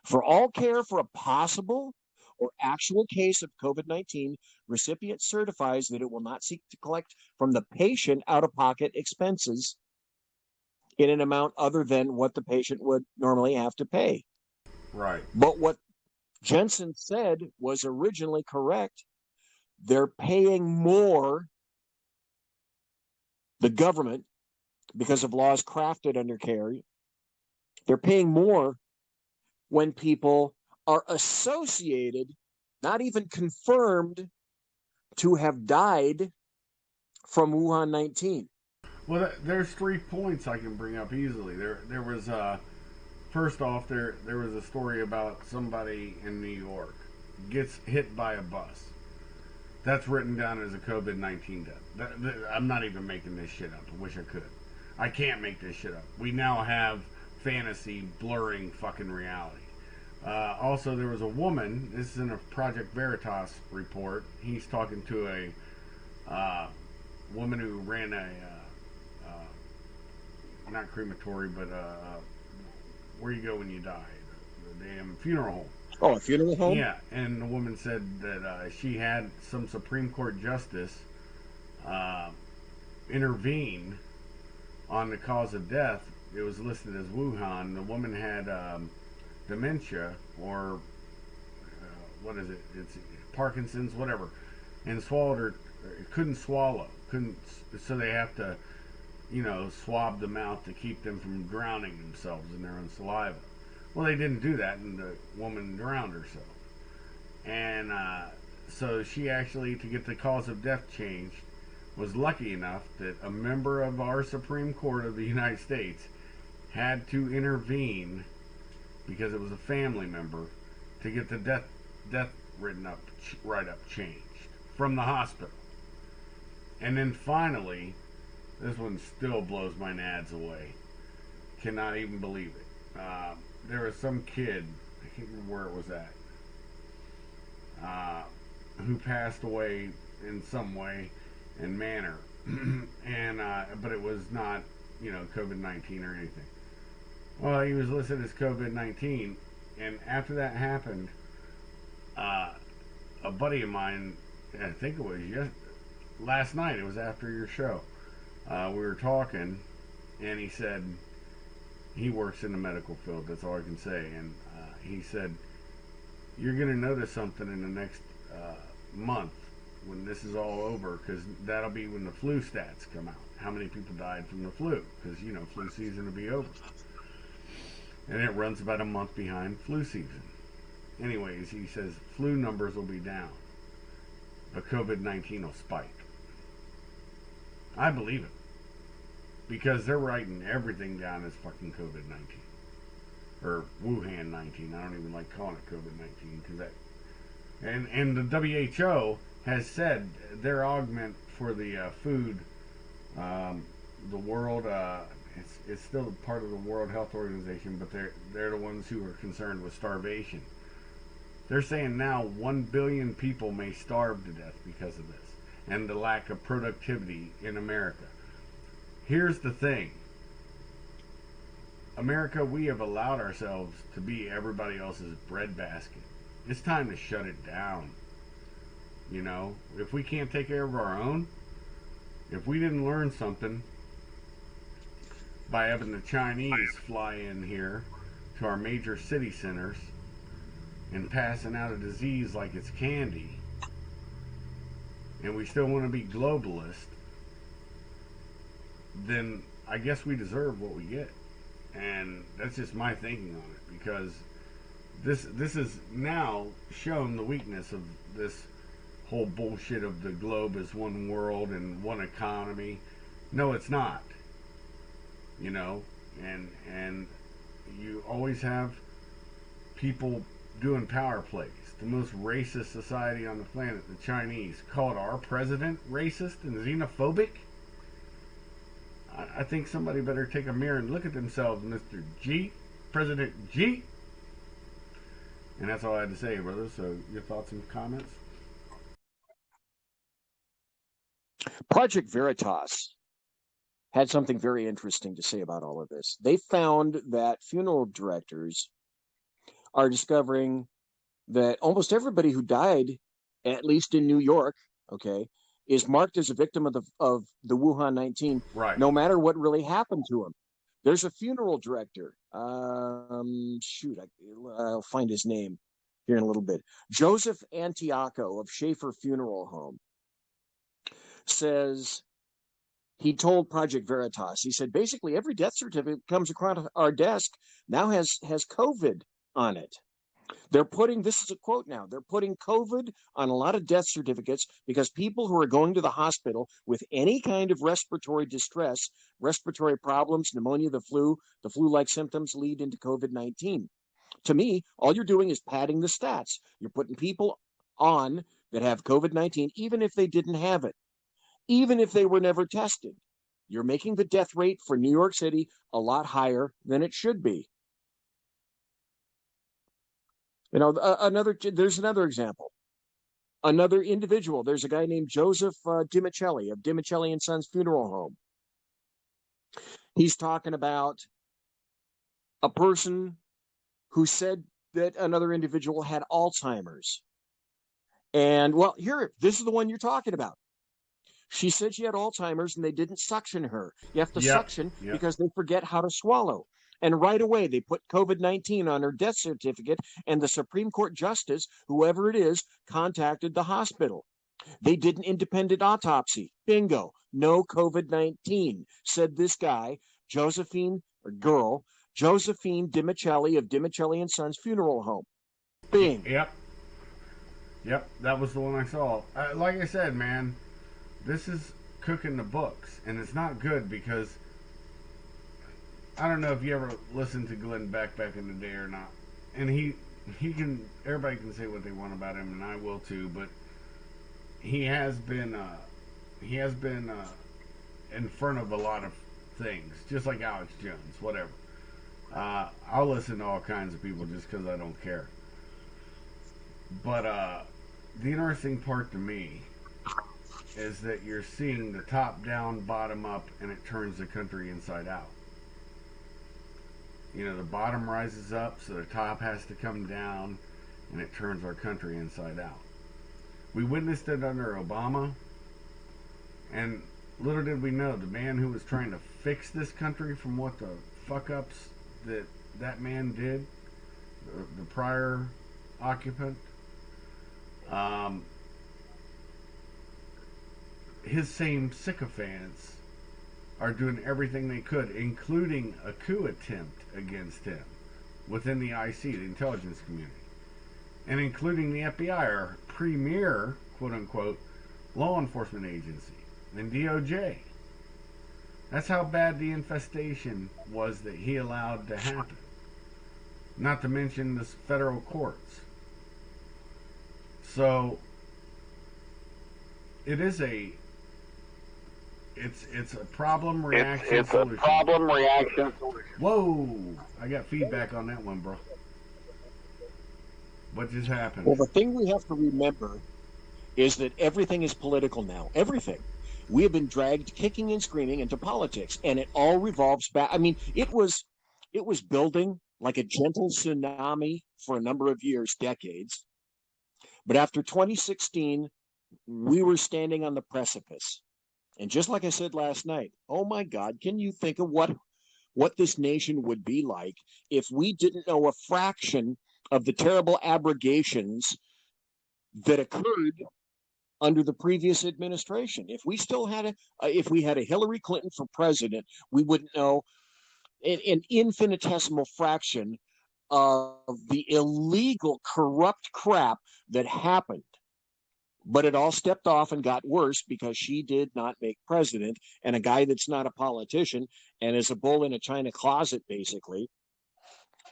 For all care for a possible or actual case of COVID-19, recipient certifies that it will not seek to collect from the patient out-of-pocket expenses in an amount other than what the patient would normally have to pay. Right. But what Jensen said was originally correct. They're paying more The government, because of laws crafted under Kerry, they're paying more when people are associated, not even confirmed, to have died from Wuhan 19. Well, there's 3 points I can bring up easily. There was first off, there was a story about somebody in New York gets hit by a bus. That's written down as a COVID-19 death. I'm not even making this shit up. I wish I could. I can't make this shit up. We now have fantasy blurring fucking reality. Also, there was a woman. This is in a Project Veritas report. He's talking to a woman who ran a not crematory, but where you go when you die, the damn funeral home. Oh, a funeral home? Yeah, and the woman said that she had some Supreme Court justice intervene on the cause of death. It was listed as Wuhan. The woman had dementia, or what is it? It's Parkinson's, whatever, and swallowed her. Couldn't swallow. Couldn't. So they have to, swab the mouth to keep them from drowning themselves in their own saliva. Well, they didn't do that, and the woman drowned herself. And so she actually, to get the cause of death changed, was lucky enough that a member of our Supreme Court of the United States had to intervene, because it was a family member, to get the death write-up changed from the hospital. And then finally, this one still blows my nads away. Cannot even believe it. There was some kid, I can't remember where it was at, who passed away in some way and manner, and but it was not, COVID-19 or anything. Well, he was listed as COVID-19, and after that happened, a buddy of mine, I think it was last night, it was after your show, we were talking, and he said, he works in the medical field, that's all I can say, and he said, you're going to notice something in the next month when this is all over, because that'll be when the flu stats come out. How many people died from the flu? Because, flu season will be over. And it runs about a month behind flu season. Anyways, he says flu numbers will be down, but COVID-19 will spike. I believe it. Because they're writing everything down as fucking COVID-19. Or Wuhan 19. I don't even like calling it COVID-19 because that. And the WHO has said their augment for the food, the world, it's still part of the World Health Organization, but they're the ones who are concerned with starvation. They're saying now 1 billion people may starve to death because of this and the lack of productivity in America. Here's the thing. America, we have allowed ourselves to be everybody else's breadbasket. It's time to shut it down. If we can't take care of our own, if we didn't learn something by having the Chinese fly in here to our major city centers and passing out a disease like it's candy, and we still want to be globalist, then I guess we deserve what we get. And that's just my thinking on it, because this is now shown the weakness of this whole bullshit of the globe as one world and one economy. No, it's not. And you always have people doing power plays. The most racist society on the planet, the Chinese, called our president racist and xenophobic. I think somebody better take a mirror and look at themselves, Mr. G, President G. And that's all I had to say, brother. So your thoughts and comments? Project Veritas had something very interesting to say about all of this. They found that funeral directors are discovering that almost everybody who died, at least in New York, is marked as a victim of the Wuhan 19, right, no matter what really happened to him. There's a funeral director. I'll find his name here in a little bit. Joseph Antioco of Schaefer Funeral Home says he told Project Veritas, he said, basically every death certificate that comes across our desk now has COVID on it. They're putting, this is a quote now, they're putting COVID on a lot of death certificates because people who are going to the hospital with any kind of respiratory distress, respiratory problems, pneumonia, the flu-like symptoms lead into COVID-19. To me, all you're doing is padding the stats. You're putting people on that have COVID-19, even if they didn't have it, even if they were never tested. You're making the death rate for New York City a lot higher than it should be. You know, there's another example. Another individual, there's a guy named Joseph Dimicelli of Dimicelli and Sons Funeral Home. He's talking about a person who said that another individual had Alzheimer's. And, well, here, this is the one you're talking about. She said she had Alzheimer's and they didn't suction her. You have to suction because they forget how to swallow. And right away, they put COVID-19 on her death certificate, and the Supreme Court justice, whoever it is, contacted the hospital. They did an independent autopsy. Bingo. No COVID-19, said this guy, Josephine Dimicelli of Dimicelli and Sons Funeral Home. Bing. Yep, that was the one I saw. Like I said, man, this is cooking the books, and it's not good because I don't know if you ever listened to Glenn Beck back in the day or not. And he can, everybody can say what they want about him, and I will too, but he has been in front of a lot of things, just like Alex Jones, whatever. I'll listen to all kinds of people just because I don't care. But the interesting part to me is that you're seeing the top down, bottom up, and it turns the country inside out. You know, the bottom rises up, so the top has to come down, and it turns our country inside out. We witnessed it under Obama, and little did we know, the man who was trying to fix this country from what the fuck-ups that man did, the prior occupant, his same sycophants are doing everything they could, including a coup attempt against him within the IC, the intelligence community, and including the FBI, our premier, quote-unquote, law enforcement agency, and DOJ. That's how bad the infestation was that he allowed to happen. Not to mention the federal courts. So, it's a problem reaction solution. It's a problem reaction. Whoa! I got feedback on that one, bro. What just happened? Well, the thing we have to remember is that everything is political now. Everything. We have been dragged kicking and screaming into politics, and it all revolves back. I mean, it was building like a gentle tsunami for a number of years, decades. But after 2016, we were standing on the precipice. And just like I said last night, oh my God, can you think of what this nation would be like if we didn't know a fraction of the terrible abrogations that occurred under the previous administration? If we still had if we had a Hillary Clinton for president, we wouldn't know an infinitesimal fraction of the illegal, corrupt crap that happened. But it all stepped off and got worse because she did not make president, and a guy that's not a politician and is a bull in a china closet, basically,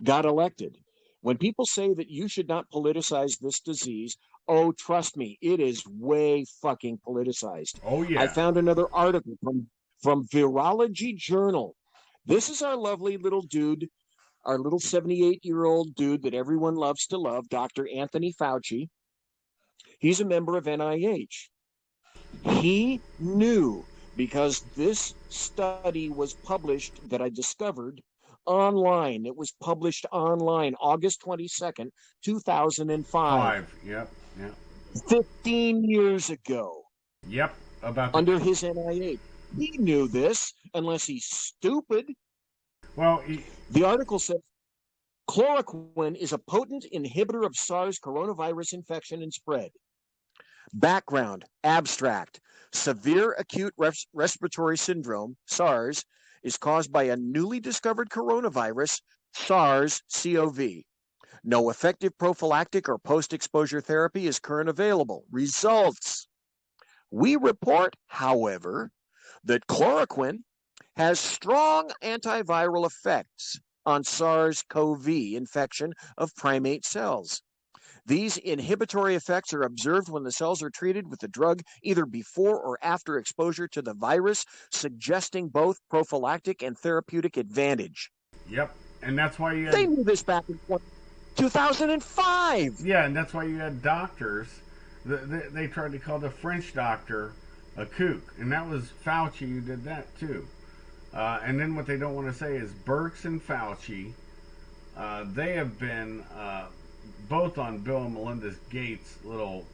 got elected. When people say that you should not politicize this disease, oh, trust me, it is way fucking politicized. Oh, yeah. I found another article from Virology Journal. This is our lovely little dude, our little 78-year-old dude that everyone loves to love, Dr. Anthony Fauci. He's a member of NIH. He knew, because this study was published that I discovered online. It was published online August 22nd, 2005. Yep. 15 years ago. Yep. Under his NIH. He knew this, unless he's stupid. Well, the article said chloroquine is a potent inhibitor of SARS coronavirus infection and spread. Background, abstract. Severe acute respiratory syndrome, SARS, is caused by a newly discovered coronavirus, SARS-CoV. No effective prophylactic or post-exposure therapy is currently available. Results. We report, however, that chloroquine has strong antiviral effects on SARS-CoV infection of primate cells. These inhibitory effects are observed when the cells are treated with the drug either before or after exposure to the virus, suggesting both prophylactic and therapeutic advantage. Yep, and that's why you had... They knew this back in 2005. Yeah, and that's why you had doctors. They tried to call the French doctor a kook, and that was Fauci who did that too. And then what they don't want to say is Birx and Fauci, they have been both on Bill and Melinda Gates' little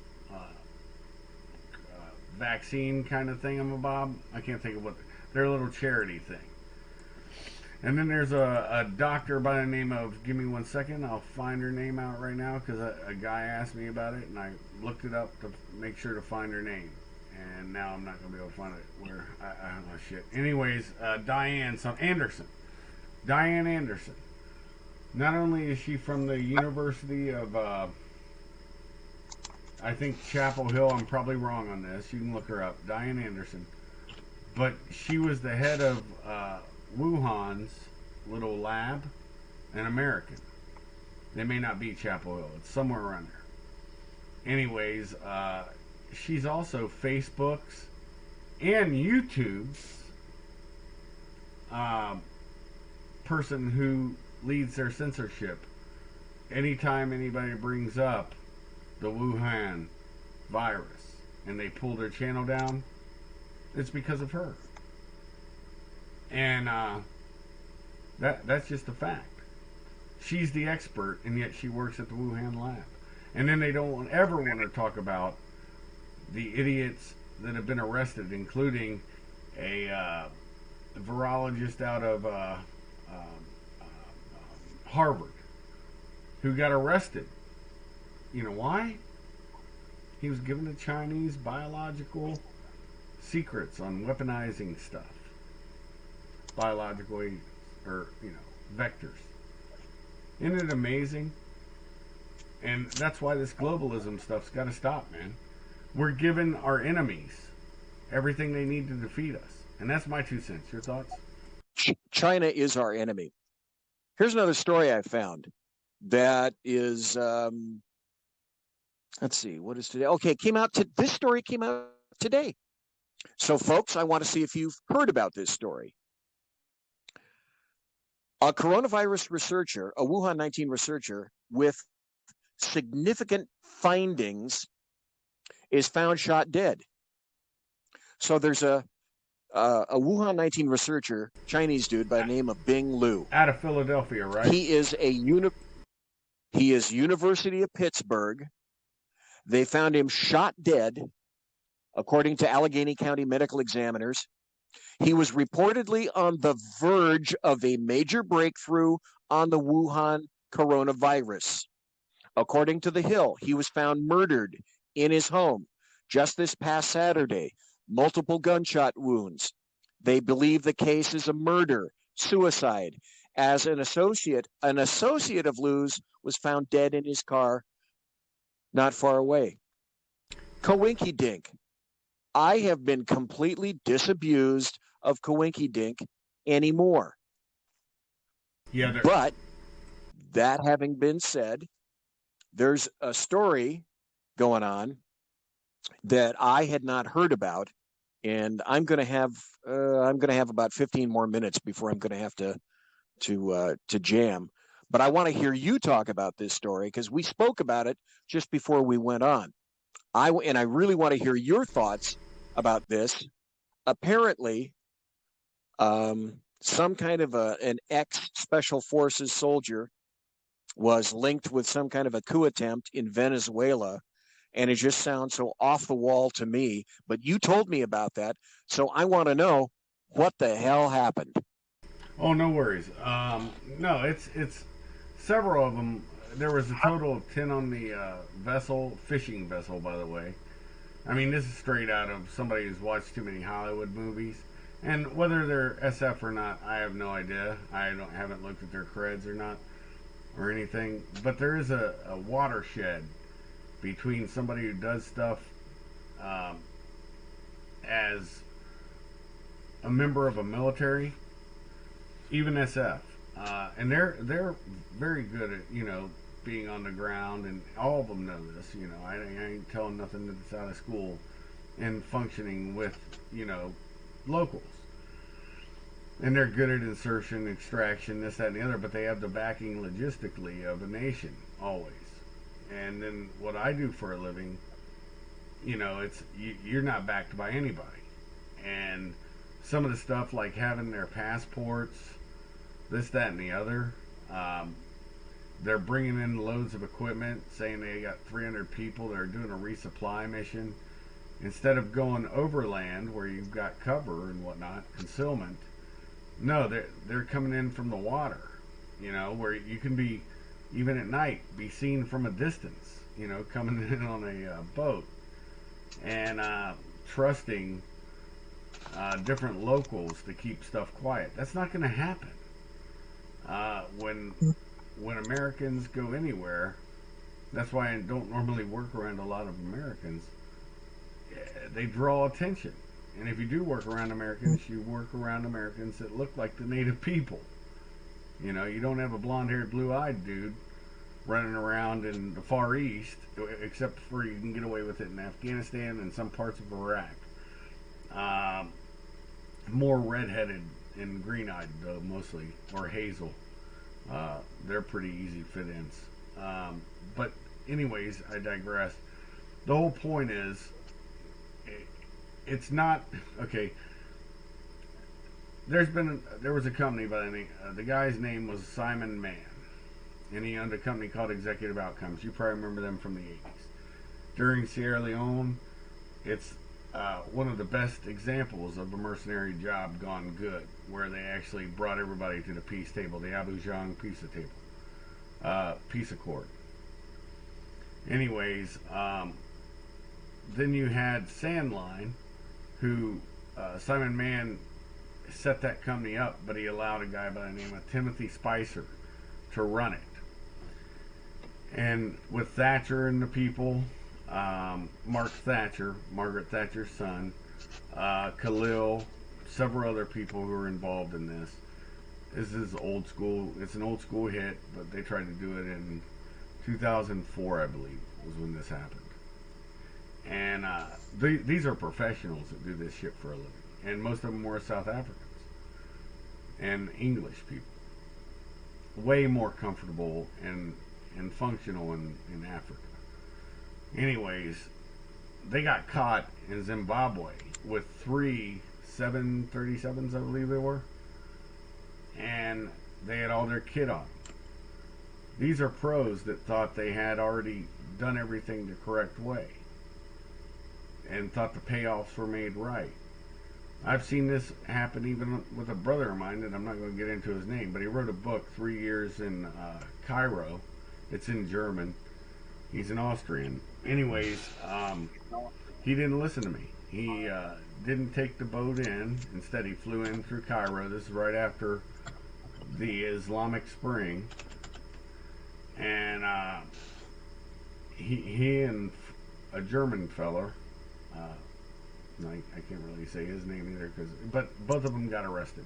vaccine kind of thingamabob. I can't think of what their little charity thing. And then there's a doctor by the name of, give me 1 second, I'll find her name out right now because a guy asked me about it and I looked it up to make sure to find her name. And now I'm not going to be able to find it where, I don't know shit. Anyways, Diane Anderson. Diane Anderson. Not only is she from the University of, I think Chapel Hill, I'm probably wrong on this, you can look her up, Diane Anderson. But she was the head of Wuhan's little lab, an American. They may not be Chapel Hill, it's somewhere around there. Anyways, she's also Facebook's and YouTube's person who leads their censorship. Anytime anybody brings up the Wuhan virus and they pull their channel down, it's because of her. And that's just a fact. She's the expert, and yet she works at the Wuhan lab. And then they don't ever want to talk about the idiots that have been arrested, including a virologist out of Harvard who got arrested. You know why? He was given the Chinese biological secrets on weaponizing stuff. Biological agents, or, vectors. Isn't it amazing? And that's why this globalism stuff's got to stop, man. We're giving our enemies everything they need to defeat us. And that's my 2 cents. Your thoughts? China is our enemy. Here's another story I found that is, let's see, what is today? Okay, this story came out today. So, folks, I want to see if you've heard about this story. A coronavirus researcher, a Wuhan 19 researcher with significant findings is found shot dead. So there's a Wuhan 19 researcher, Chinese dude by the name of Bing Liu. Out of Philadelphia, right? He is University of Pittsburgh. They found him shot dead, according to Allegheny County medical examiners. He was reportedly on the verge of a major breakthrough on the Wuhan coronavirus. According to The Hill, he was found murdered in his home just this past Saturday. Multiple gunshot wounds. They believe the case is a murder, suicide, as an associate of Liu's was found dead in his car not far away. Coinky Dink. I have been completely disabused of Coinky Dink anymore. Yeah, but that having been said, there's a story going on that I had not heard about, and I'm going to have about 15 more minutes before I'm going to have to jam. But I want to hear you talk about this story because we spoke about it just before we went on. I really want to hear your thoughts about this. Apparently, some kind of an ex-Special Forces soldier was linked with some kind of a coup attempt in Venezuela, and it just sounds so off the wall to me. But you told me about that, so I want to know what the hell happened. Oh, no worries. No, it's several of them. There was a total of 10 on the fishing vessel, by the way. I mean, this is straight out of somebody who's watched too many Hollywood movies. And whether they're SF or not, I have no idea. Haven't looked at their creds or not or anything. But there is a watershed between somebody who does stuff as a member of a military, even SF, and they're very good at being on the ground, and all of them know this. I ain't telling nothing that's out of school, and functioning with locals, and they're good at insertion, extraction, this, that, and the other. But they have the backing logistically of a nation always. And then what I do for a living, you're not backed by anybody, and some of the stuff like having their passports, this, that, and the other. They're bringing in loads of equipment, saying they got 300 people that are doing a resupply mission. Instead of going overland where you've got cover and whatnot, concealment, no, they're coming in from the water, where you can be, even at night, be seen from a distance, coming in on a boat, and trusting different locals to keep stuff quiet. That's not going to happen. When Americans go anywhere, that's why I don't normally work around a lot of Americans. They draw attention. And if you do work around Americans, you work around Americans that look like the native people. You don't have a blonde-haired, blue-eyed dude running around in the Far East, except for you can get away with it in Afghanistan and some parts of Iraq. More redheaded and green-eyed, though, mostly, or hazel. They're pretty easy fit-ins. But anyways, I digress. The whole point is, it's not okay. There was a company by the name, the guy's name was Simon Mann, and he owned a company called Executive Outcomes. You probably remember them from the 80s. During Sierra Leone, it's one of the best examples of a mercenary job gone good, where they actually brought everybody to the peace table, the Abidjan peace accord. Anyways, then you had Sandline, who Simon Mann set that company up, but he allowed a guy by the name of Timothy Spicer to run it. And with Thatcher and the people, Mark Thatcher, Margaret Thatcher's son, Khalil, several other people who were involved in this. This is old school. It's an old school hit, but they tried to do it in 2004, I believe, was when this happened. And these are professionals that do this shit for a living, and most of them were South Africans and English people, way more comfortable and functional in Africa. Anyways, they got caught in Zimbabwe with 3 737s, I believe they were, and they had all their kit on. These are pros that thought they had already done everything the correct way and thought the payoffs were made right. I've seen this happen even with a brother of mine that I'm not going to get into his name, but he wrote a book, 3 years in Cairo. It's in German. He's an Austrian. Anyways, he didn't listen to me. He didn't take the boat in. Instead, he flew in through Cairo. This is right after the Islamic Spring. And he and a German feller, I can't really say his name either, but both of them got arrested.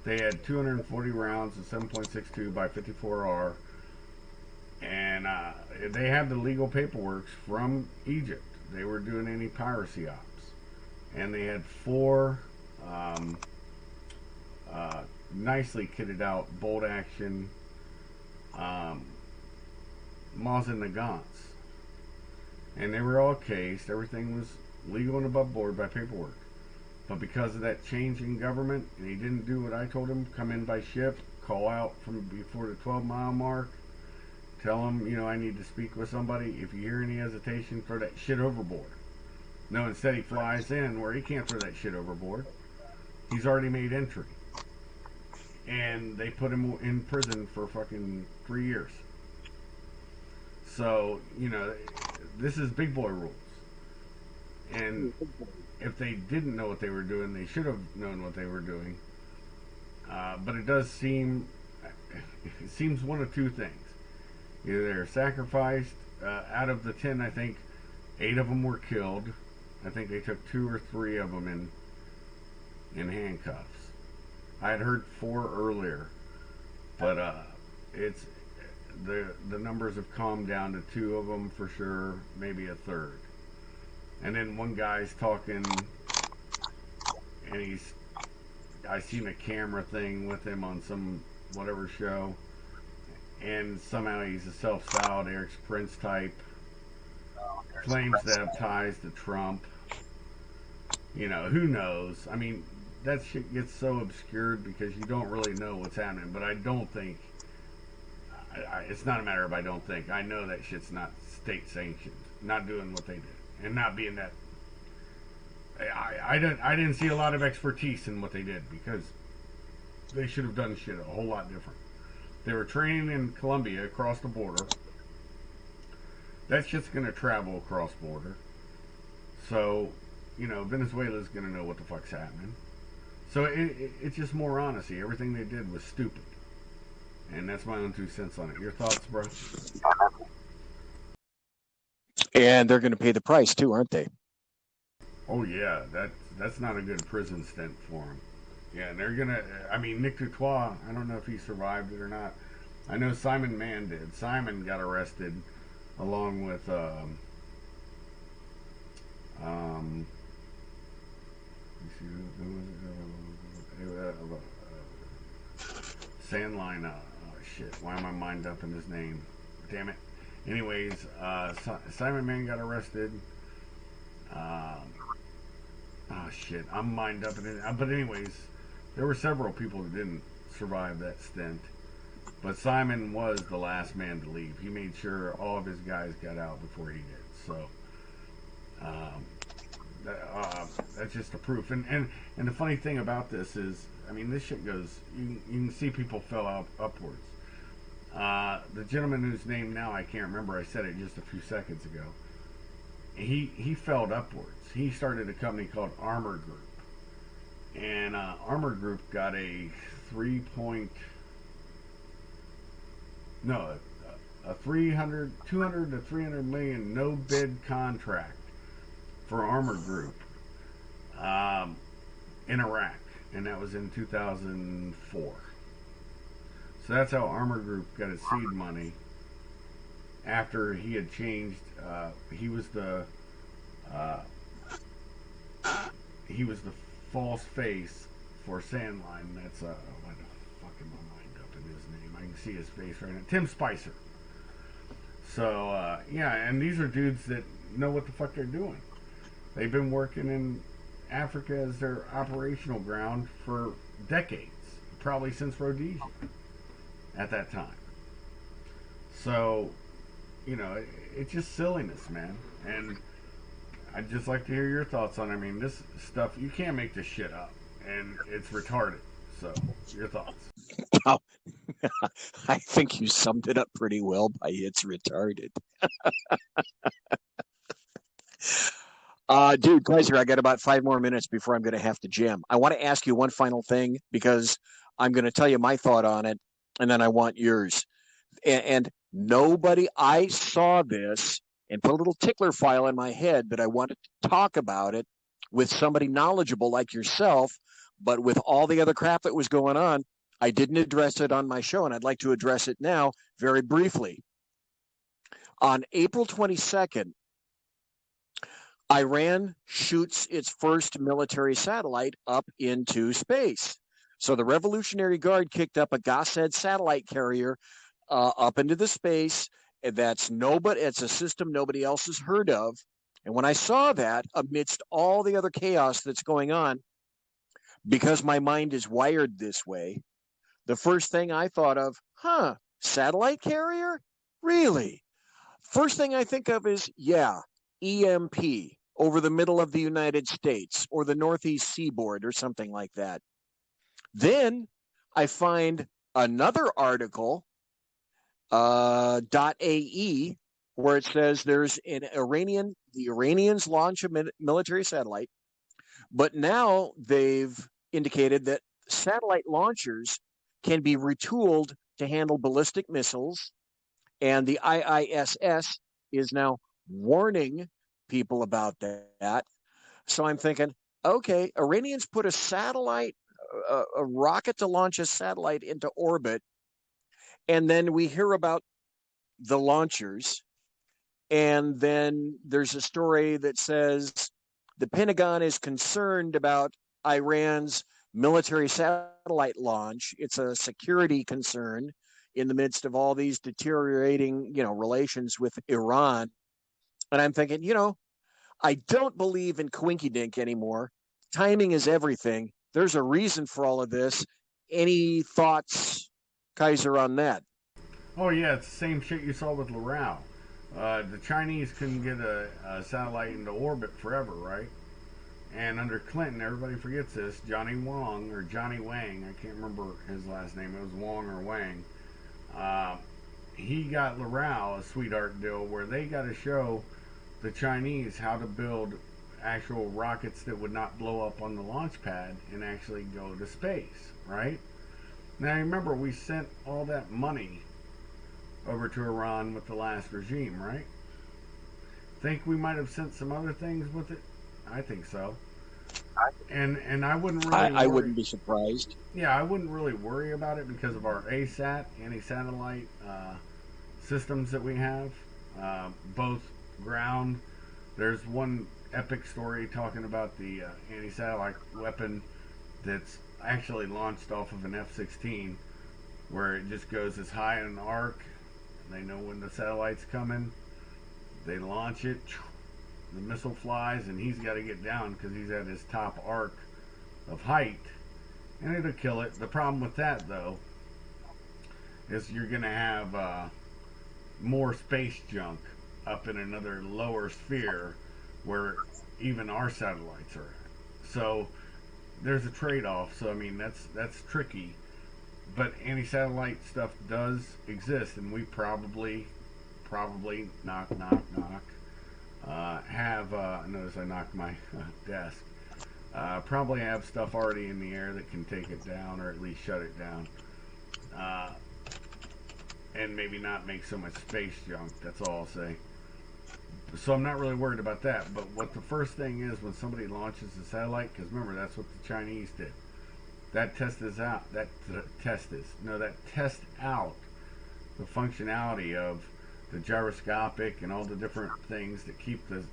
They had 240 rounds of 7.62 by 54R, and they had the legal paperwork from Egypt. They were doing any piracy ops, and they had 4 nicely kitted out bolt action Mosin Nagants, and they were all cased. Everything was legal and above board by paperwork. But because of that change in government, and he didn't do what I told him, come in by ship, call out from before the 12-mile mark, tell him, I need to speak with somebody. If you hear any hesitation, throw that shit overboard. No, instead he flies in where he can't throw that shit overboard. He's already made entry. And they put him in prison for fucking 3 years. So, this is big boy rules. And if they didn't know what they were doing, they should have known what they were doing. But it seems one of two things. Either they're sacrificed. Out of the 10, I think 8 of them were killed. I think they took 2 or 3 of them in handcuffs. I had heard 4 earlier, but it's the numbers have calmed down to 2 of them for sure, maybe a third. And then one guy's talking, and I seen a camera thing with him on some whatever show, and somehow he's a self-styled Eric's Prince type, claims to have ties to Trump. You know, who knows? I mean, that shit gets so obscured because you don't really know what's happening. But I don't think it's not a matter of I don't think. I know that shit's not state sanctioned. Not doing what they did and not being that. I didn't see a lot of expertise in what they did because they should have done shit a whole lot different. They were training in Colombia across the border. That shit's going to travel across border. So, you know, Venezuela's going to know what the fuck's happening. So it's just more honesty. Everything they did was stupid. And that's my own 2 cents on it. Your thoughts, bro? And they're going to pay the price too, aren't they? Oh yeah, that's not a good prison stint for them. Yeah, and they're gonna. I mean, Nick Dutoit. I don't know if he survived it or not. I know Simon Mann did. Simon got arrested along with Sandline. Oh shit! Why am I mind dumping his name? Damn it. Anyways, Simon Mann got arrested. Oh shit! I'm mind dumping it. But anyways, there were several people that didn't survive that stint. But Simon was the last man to leave. He made sure all of his guys got out before he did. So that's just the proof. And the funny thing about this is, I mean, this shit goes. You can see people fell out upwards. The gentleman whose name now I can't remember. I said it just a few seconds ago. He fell upwards. He started a company called Armor Group, and Armor Group got a 200 to 300 million no bid contract for Armor Group in Iraq, and that was in 2004. So that's how Armor Group got its seed money. After he had changed, he was the false face for Sandline. That's what the fuck am I mind up in his name? I can see his face right now. Tim Spicer. So yeah, and these are dudes that know what the fuck they're doing. They've been working in Africa as their operational ground for decades, probably since Rhodesia at that time. So, you know, it's just silliness, man. And I'd just like to hear your thoughts on it. I mean, this stuff, you can't make this shit up. And it's retarded. So, your thoughts. Wow. I think you summed it up pretty well by it's retarded. Dude, pleasure. I got about 5 more minutes before I'm going to have to jam. I want to ask you one final thing because I'm going to tell you my thought on it, and then I want yours. And nobody, I saw this and put a little tickler file in my head that I wanted to talk about it with somebody knowledgeable like yourself, but with all the other crap that was going on, I didn't address it on my show, and I'd like to address it now very briefly. On April 22nd, Iran shoots its first military satellite up into space. So the Revolutionary Guard kicked up a Gossad satellite carrier up into the space. It's a system nobody else has heard of. And when I saw that, amidst all the other chaos that's going on, because my mind is wired this way, the first thing I thought of, satellite carrier? Really? First thing I think of is, EMP over the middle of the United States or the Northeast Seaboard or something like that. Then I find another article, .ae, where it says there's the Iranians launch a military satellite, but now they've indicated that satellite launchers can be retooled to handle ballistic missiles, and the IISS is now warning people about that. So I'm thinking, okay, Iranians put a rocket to launch a satellite into orbit, and then we hear about the launchers, and then there's a story that says the Pentagon is concerned about Iran's military satellite launch. It's a security concern in the midst of all these deteriorating, relations with Iran. And I'm thinking, I don't believe in quinky dink anymore. Timing is everything. There's a reason for all of this. Any thoughts, Kaiser, on that? Oh yeah, it's the same shit you saw with Loral. The Chinese couldn't get a satellite into orbit forever, right? And under Clinton, everybody forgets this. Johnny Wang, I can't remember his last name. It was Wang or Wang. He got Loral a sweetheart deal where they got to show the Chinese how to build actual rockets that would not blow up on the launch pad and actually go to space, right? Now remember, we sent all that money over to Iran with the last regime, right? Think we might have sent some other things with it? I think so. And I wouldn't really I wouldn't be surprised. Yeah, I wouldn't really worry about it because of our ASAT, anti-satellite systems that we have, both ground. There's one epic story talking about the anti-satellite weapon that's actually launched off of an F-16, where it just goes as high in an arc. They know when the satellite's coming. They launch it. The missile flies, and he's got to get down because he's at his top arc of height, and it'll kill it. The problem with that, though, is you're going to have more space junk up in another lower sphere where even our satellites are at. So there's a trade-off. So I mean, that's tricky. But anti-satellite stuff does exist, and we probably knock have notice I knocked my desk. Probably have stuff already in the air that can take it down or at least shut it down, and maybe not make so much space junk. That's all I'll say. So I'm not really worried about that. But what the first thing is when somebody launches a satellite, because remember that's what the Chinese did. That tests out the functionality of the gyroscopic and all the different things that keep the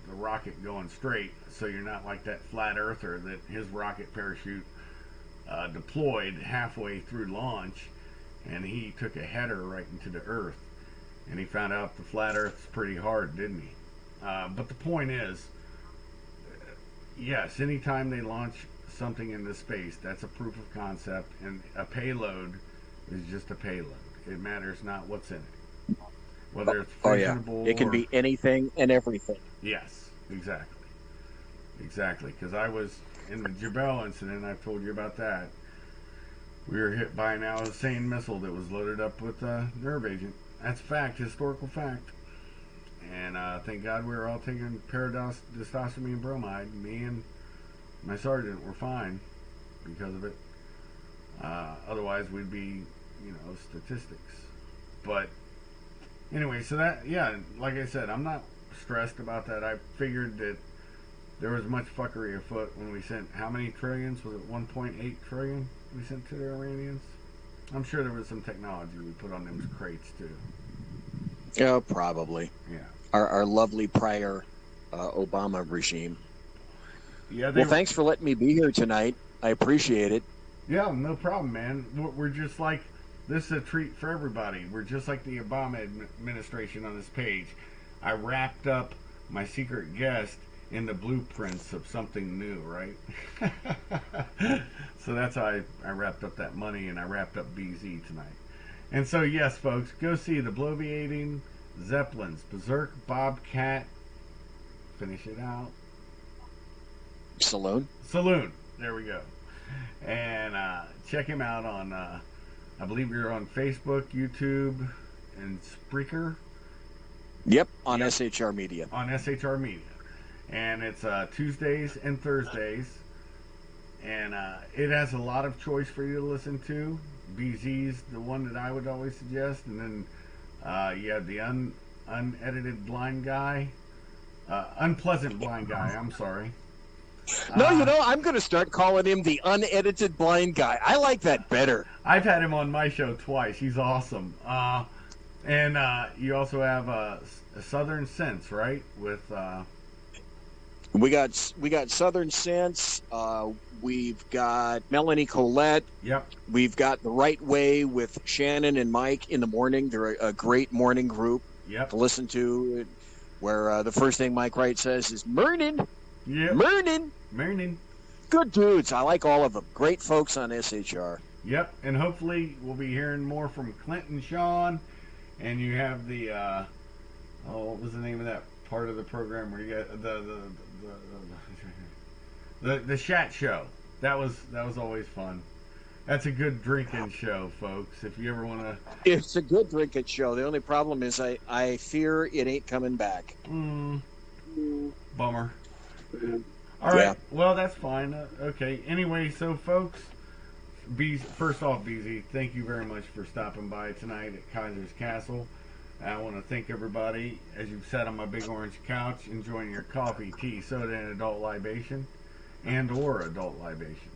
rocket going straight, so you're not like that flat earther that his rocket parachute deployed halfway through launch, and he took a header right into the earth, and he found out the flat earth's pretty hard, didn't he? But the point is, yes, anytime they launch something into space, that's a proof of concept, and a payload is just a payload. It matters not what's in it, whether it's fissionable. It can be anything and everything. Yes, exactly. Because I was in the Jebel incident. I've told you about that. We were hit by an Al-Hussein missile that was loaded up with a nerve agent. That's fact, historical fact. And thank God we were all taking pyridoxine bromide. Me and my sergeant were fine because of it. Otherwise, we'd be, statistics. But anyway, so that, yeah, like I said, I'm not stressed about that. I figured that there was much fuckery afoot when we sent, how many trillions? Was it 1.8 trillion we sent to the Iranians? I'm sure there was some technology we put on them crates too. Oh, probably. Yeah. Our lovely prior Obama regime. Yeah. Well, thanks for letting me be here tonight. I appreciate it. Yeah, no problem, man. We're just like, this is a treat for everybody. We're just like the Obama administration on this page. I wrapped up my secret guest in the blueprints of something new, right? So that's how I wrapped up that money, and I wrapped up BZ tonight. And so, yes, folks, go see the Bloviating Zeppelins, Berserk Bobcat, finish it out. Saloon. There we go. And check him out on, I believe you're on Facebook, YouTube, and Spreaker. Yep, on Yep. SHR Media. On SHR Media. And it's Tuesdays and Thursdays. And it has a lot of choice for you to listen to. BZ's the one that I would always suggest. And then you have the unedited blind guy. Unpleasant blind guy, I'm sorry. No, I'm going to start calling him the unedited blind guy. I like that better. I've had him on my show twice. He's awesome. And you also have a Southern Sense, right? With we got Southern Sense. We've got Melanie Colette. Yep. We've got The Right Way with Shannon and Mike in the morning. They're a great morning group Yep. to listen to, where the first thing Mike Wright says is "Morning, Yep. morning." Good dudes. I like all of them. Great folks on SHR. Yep. And hopefully we'll be hearing more from Clint and Sean. And you have the what was the name of that part of the program where you got the Chat Show? That was always fun. That's a good drinking show, folks. If you ever want to, it's a good drinking show. The only problem is I fear it ain't coming back. Bummer. All right. Yeah. Well, that's fine. Okay. Anyway, so folks, first off, BZ, thank you very much for stopping by tonight at Kaiser's Castle. I want to thank everybody as you've sat on my big orange couch enjoying your coffee, tea, soda, and adult libation, or adult libation.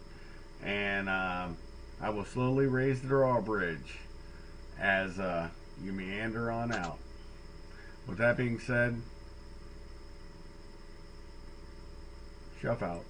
And I will slowly raise the drawbridge as you meander on out. With that being said, shuff out.